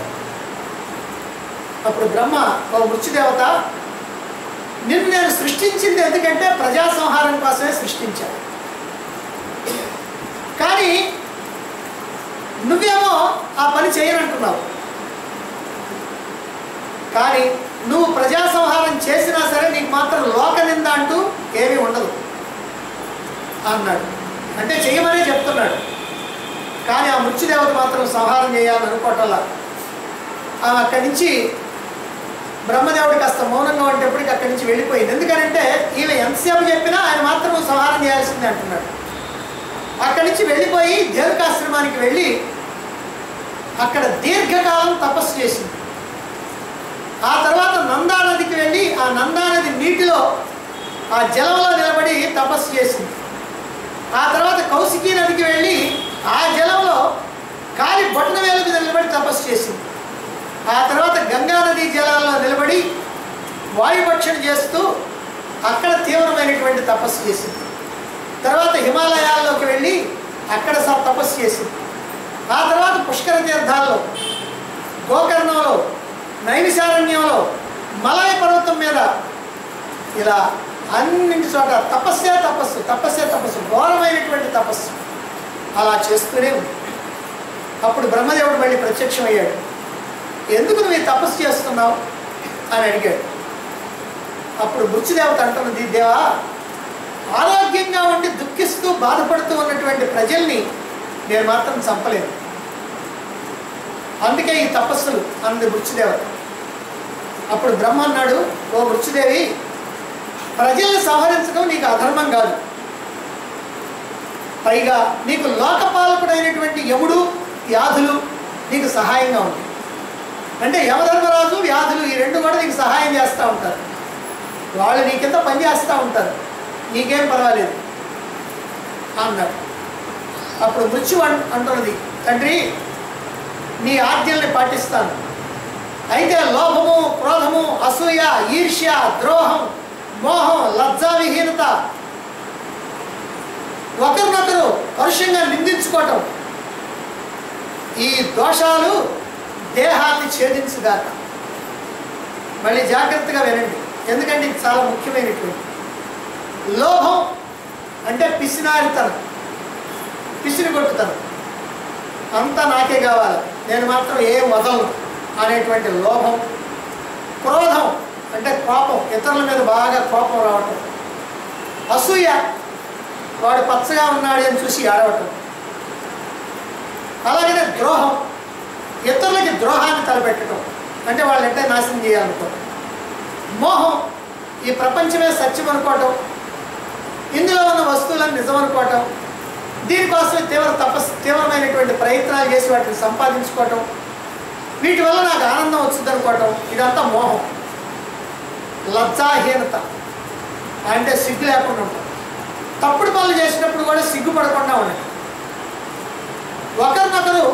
అప్పుడు బ్రహ్మ, ఓ మృత్యుదేవత, నిన్ను నేను సృష్టించింది ఎందుకంటే ప్రజా సంహారం కోసమే సృష్టించాను. కానీ నువ్వేమో ఆ పని చేయనంటున్నావు. కానీ నువ్వు ప్రజా సంహారం చేసినా సరే నీకు మాత్రం లోక నింద అంటూ ఏమీ ఉండదు అన్నాడు. అంటే చేయమనే చెప్తున్నాడు. కానీ ఆ మృత్యుదేవత మాత్రం సంహారం చేయాలని అనుకోవటంలా ఆమె అక్కడి నుంచి బ్రహ్మదేవుడి కాస్త మౌనంగా ఉండేప్పటికి అక్కడి నుంచి వెళ్ళిపోయింది. ఎందుకంటే ఈమె ఎంతసేపు చెప్పినా ఆయన మాత్రం సంహారం చేయాల్సిందే అంటున్నాడు. అక్కడి నుంచి వెళ్ళిపోయి దేవకాశ్రమానికి వెళ్ళి అక్కడ దీర్ఘకాలం తపస్సు చేసింది. ఆ తర్వాత నందానదికి వెళ్ళి ఆ నందానది నీటిలో ఆ జలంలో నిలబడి తపస్సు చేసింది. ఆ తర్వాత కౌశికీ నదికి వెళ్ళి ఆ జలంలో కాలి బొట్టన వేల మీద నిలబడి తపస్సు చేసింది. ఆ తర్వాత గంగానదీ జలాల్లో నిలబడి వాయుభక్షణ చేస్తూ అక్కడ తీవ్రమైనటువంటి తపస్సు చేసింది. తర్వాత హిమాలయాల్లోకి వెళ్ళి అక్కడ తపస్సు చేసింది. ఆ తర్వాత పుష్కర తీర్థాల్లో, గోకర్ణంలో, నైమిషారణ్యంలో, మలయ పర్వతం మీద ఇలా అన్నింటి చోట తపస్సే తపస్సు, తపస్సే తపస్సు, ఘోరమైనటువంటి తపస్సు అలా చేస్తూనే ఉంది. అప్పుడు బ్రహ్మదేవుడు మళ్ళీ ప్రత్యక్షమయ్యాడు. ఎందుకు నువ్వు ఈ తపస్సు చేస్తున్నావు అని అడిగాడు. అప్పుడు మృత్యుదేవత అంటున్నది, దేవా, ఆరోగ్యంగా ఉండి దుఃఖిస్తూ బాధపడుతూ ఉన్నటువంటి ప్రజల్ని నేను మాత్రం చంపలేను, అందుకే ఈ తపస్సులు అన్నది మృత్యుదేవత. అప్పుడు బ్రహ్మ అన్నాడు, ఓ మృత్యుదేవి, ప్రజల్ని సంహరించడం నీకు అధర్మం కాదు. పైగా నీకు లోకపాలకుడైనటువంటి యముడు, వ్యాధులు నీకు సహాయంగా ఉంది. అంటే యమధర్మరాజు, వ్యాధులు ఈ రెండు కూడా నీకు సహాయం చేస్తూ ఉంటారు. వాళ్ళు నీ కింద పనిచేస్తూ ఉంటారు, నీకేం పర్వాలేదు అన్నాడు. అప్పుడు మృత్యు అంటున్నది, తండ్రి, నీ ఆజ్ఞల్ని పాటిస్తాను. అయితే లోభము, క్రోధము, అసూయ, ఈర్ష్య, ద్రోహం, మోహం, లజ్జావిహీనత, ఒకరినొకరు పరుషంగా నిందించుకోవటం, ఈ దోషాలు దేహాన్ని ఛేదించుగాక. మళ్ళీ జాగ్రత్తగా వినండి, ఎందుకంటే ఇది చాలా ముఖ్యమైనటువంటి. లోభం అంటే పిసినారితనం, పిసిరిగొట్టుతనం, అంతా నాకే కావాలి, నేను మాత్రం ఏం వదలను అనేటువంటి లోభం. క్రోధం అంటే కోపం, ఇతరుల మీద బాగా కోపం రావటం. అసూయ, వాడు పచ్చగా ఉన్నాడు అని చూసి ఏడవటం. అలాగనే ద్రోహం, ఇతరులకి ద్రోహాన్ని తలపెట్టడం, అంటే వాళ్ళంటే నాశనం చేయాలనుకోవటం. మోహం, ఈ ప్రపంచమే సత్యం అనుకోవటం, ఇందులో ఉన్న వస్తువులను నిజం అనుకోవటం, దీనికోసమే తీవ్రమైనటువంటి ప్రయత్నాలు చేసి వాటిని సంపాదించుకోవటం, వీటి వల్ల నాకు ఆనందం వచ్చింది అనుకోవటం, ఇదంతా మోహం. లజ్జాహీనత అంటే సిగ్గు లేకుండా ఉంటాం, తప్పుడు పనులు చేసినప్పుడు కూడా సిగ్గుపడకుండా ఉండటం, ఒకరినొకరు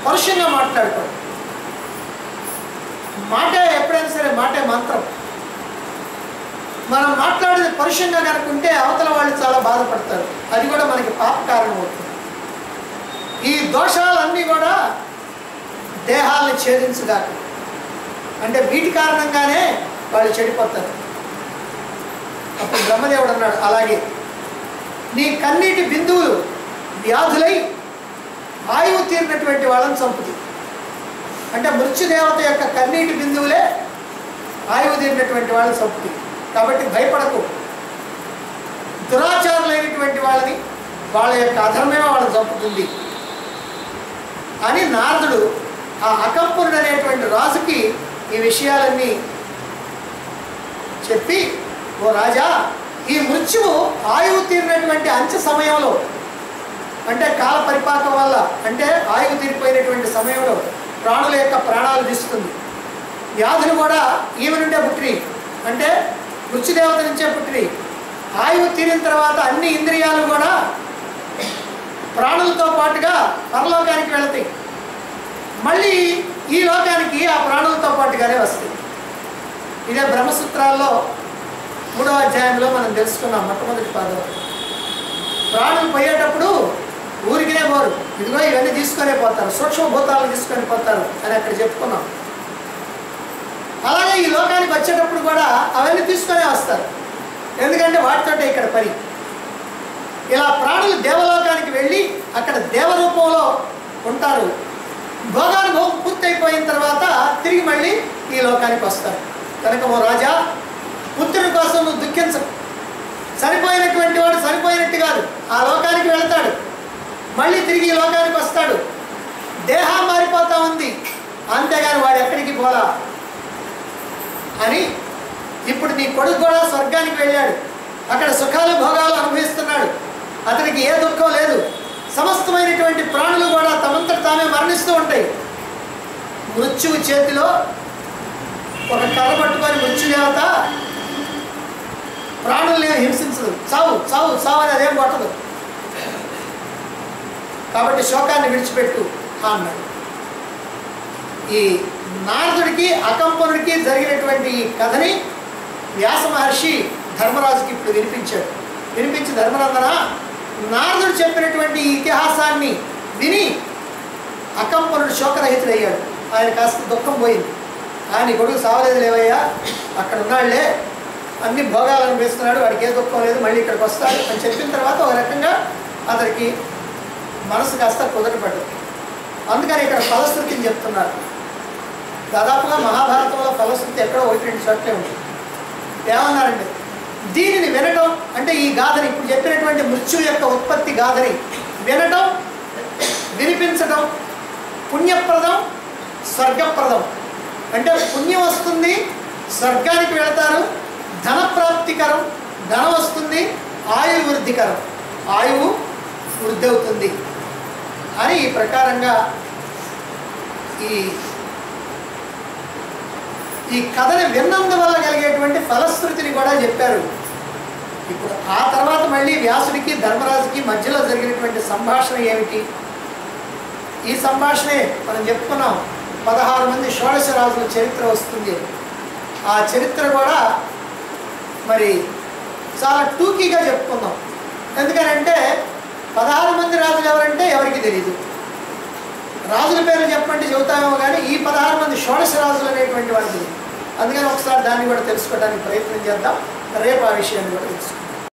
పరుషంగా మాట్లాడుకోవడం. మాటే ఎప్పుడైనా సరే మాటే మంత్రం. మనం మాట్లాడేది పరుషంగా కనుకుంటే అవతల వాళ్ళు చాలా బాధపడతారు, అది కూడా మనకి పాప కారణం అవుతుంది. ఈ దోషాలన్నీ కూడా దేహాలను ఛేదించుగాక, అంటే వీటి కారణంగానే వాళ్ళు చెడిపోతారు. అప్పుడు బ్రహ్మదేవుడు అన్నాడు, అలాగే నీ కన్నీటి బిందువులు వ్యాధులై ఆయువు తీరినటువంటి వాళ్ళని చంపుతుంది. అంటే మృత్యుదేవత యొక్క కన్నీటి బిందువులే ఆయువు తీరినటువంటి వాళ్ళని చంపుతుంది. కాబట్టి భయపడకు. దురాచారులైనటువంటి వాళ్ళని, వాళ్ళ యొక్క అధర్మమే వాళ్ళని చంపుతుంది అని నారదుడు ఆ అకంపురుడు అనేటువంటి రాజుకి ఈ విషయాలన్నీ చెప్పి, ఓ రాజా, ఈ మృత్యువు ఆయువు తీరినటువంటి అంచె సమయంలో, అంటే కాల పరిపాకం వల్ల, అంటే ఆయువు తీరిపోయినటువంటి సమయంలో ప్రాణుల యొక్క ప్రాణాలు తీస్తుంది. వ్యాధులు కూడా ఈమె నుండే పుట్టినవి, అంటే మృత్యుదేవత నుంచే పుట్టినవి. ఆయువు తీరిన తర్వాత అన్ని ఇంద్రియాలు కూడా ప్రాణులతో పాటుగా పరలోకానికి వెళతాయి. మళ్ళీ ఈ లోకానికి ఆ ప్రాణులతో పాటుగానే వస్తాయి. ఇదే బ్రహ్మసూత్రాల్లో 3వ అధ్యాయంలో మనం తెలుసుకున్నాం. మొట్టమొదటి పాదం ప్రాణులు పోయేటప్పుడు ఊరికినే పోరు, ఇదిగో ఇవన్నీ తీసుకొనే పోతారు, సూక్ష్మభూతాలు తీసుకొని పోతారు అని అక్కడ చెప్పుకున్నాం. అలాగే ఈ లోకానికి వచ్చేటప్పుడు కూడా అవన్నీ తీసుకొనే వస్తారు, ఎందుకంటే వాటితోటే ఇక్కడ పని. ఇలా ప్రాణులు దేవలోకానికి వెళ్ళి అక్కడ దేవరూపంలో ఉంటారు. భోగానుభవం పూర్తయిపోయిన తర్వాత తిరిగి మళ్ళీ ఈ లోకానికి వస్తారు. కనుక ఓ రాజా, పుత్రుడి కోసం నువ్వు దుఃఖించవు. చనిపోయినటువంటి వాడు చనిపోయినట్టు కాదు, ఆ లోకానికి వెళ్తాడు, మళ్ళీ తిరిగి ఈ లోకానికి వస్తాడు. దేహం మారిపోతా ఉంది, అంతేగాని వాడు ఎక్కడికి పోలా అని. ఇప్పుడు నీ కొడుకు కూడా స్వర్గానికి వెళ్ళాడు, అక్కడ సుఖాలు భోగాలు అనుభవిస్తున్నాడు, అతనికి ఏ దుఃఖం లేదు. సమస్తమైనటువంటి ప్రాణులు కూడా తమంతట తామే మరణిస్తూ ఉంటాయి. మృత్యువు చేతిలో ఒక కర్ర పట్టుకొని మృత్యుదేవత ప్రాణుల్ని హింసించదు, చావు చావు చావు అని అదేం కొట్టదు. కాబట్టి శోకాన్ని విడిచిపెట్టు అన్నాడు. ఈ నారదుడికి అకంపనుడికి జరిగినటువంటి ఈ కథని వ్యాస మహర్షి ధర్మరాజుకి ఇప్పుడు వినిపించాడు. వినిపించి, ధర్మనందన, నారదుడు చెప్పినటువంటి ఈ ఇతిహాసాన్ని విని అకంపనుడు శోకరహితుడయ్యాడు. ఆయన కాస్త దుఃఖం పోయింది. ఆయన కొడుకు సావలేదు లేవయ్యా, అక్కడ ఉన్నాళ్లే, అన్ని భోగాలు అనిపిస్తున్నాడు, వాడికి ఏ దుఃఖం లేదు, మళ్ళీ ఇక్కడికి వస్తాడు అని చెప్పిన తర్వాత ఒక రకంగా అతనికి మనసు కాస్త కుదరపడ్డది. అందుకని ఇక్కడ ఫలశ్రుతిని చెప్తున్నారు. దాదాపుగా మహాభారతంలో ఫలశ్రుతి ఎక్కడో 1-2 చోట్లే ఉంటుంది. ఏమన్నారండి, దీనిని వినటం అంటే ఈ గాథని, ఇప్పుడు చెప్పినటువంటి మృత్యు యొక్క ఉత్పత్తి గాథని వినటం, వినిపించటం పుణ్యప్రదం, స్వర్గప్రదం. అంటే పుణ్యం వస్తుంది, స్వర్గానికి వెళతారు, ధనప్రాప్తికరం, ధనం వస్తుంది, ఆయువు వృద్ధికరం, ఆయువు వృద్ధి అవుతుంది అని ఈ ప్రకారంగా ఈ కథని విన్నందువల్ల కలిగేటువంటి ఫలశ్రుతిని కూడా చెప్పారు. ఇప్పుడు ఆ తర్వాత మళ్ళీ వ్యాసుడికి ధర్మరాజుకి మధ్యలో జరిగినటువంటి సంభాషణ ఏమిటి? ఈ సంభాషణే మనం చెప్పుకున్నాం. 16 మంది షోడశ రాజుల చరిత్ర వస్తుంది. ఆ చరిత్ర కూడా మరి చాలా టూకీగా చెప్పుకుందాం. ఎందుకనంటే 16 మంది రాజులు ఎవరంటే ఎవరికి తెలియదు. రాజుల పేర్లు చెప్పంటే చెబుతామేమో కానీ ఈ 16 మంది షోడశ రాజులు అనేటువంటి వాళ్ళకి. అందుకని ఒకసారి దాన్ని కూడా తెలుసుకోవడానికి ప్రయత్నం చేద్దాం. రేపు ఆ విషయాన్ని కూడా తెలుసుకుందాం.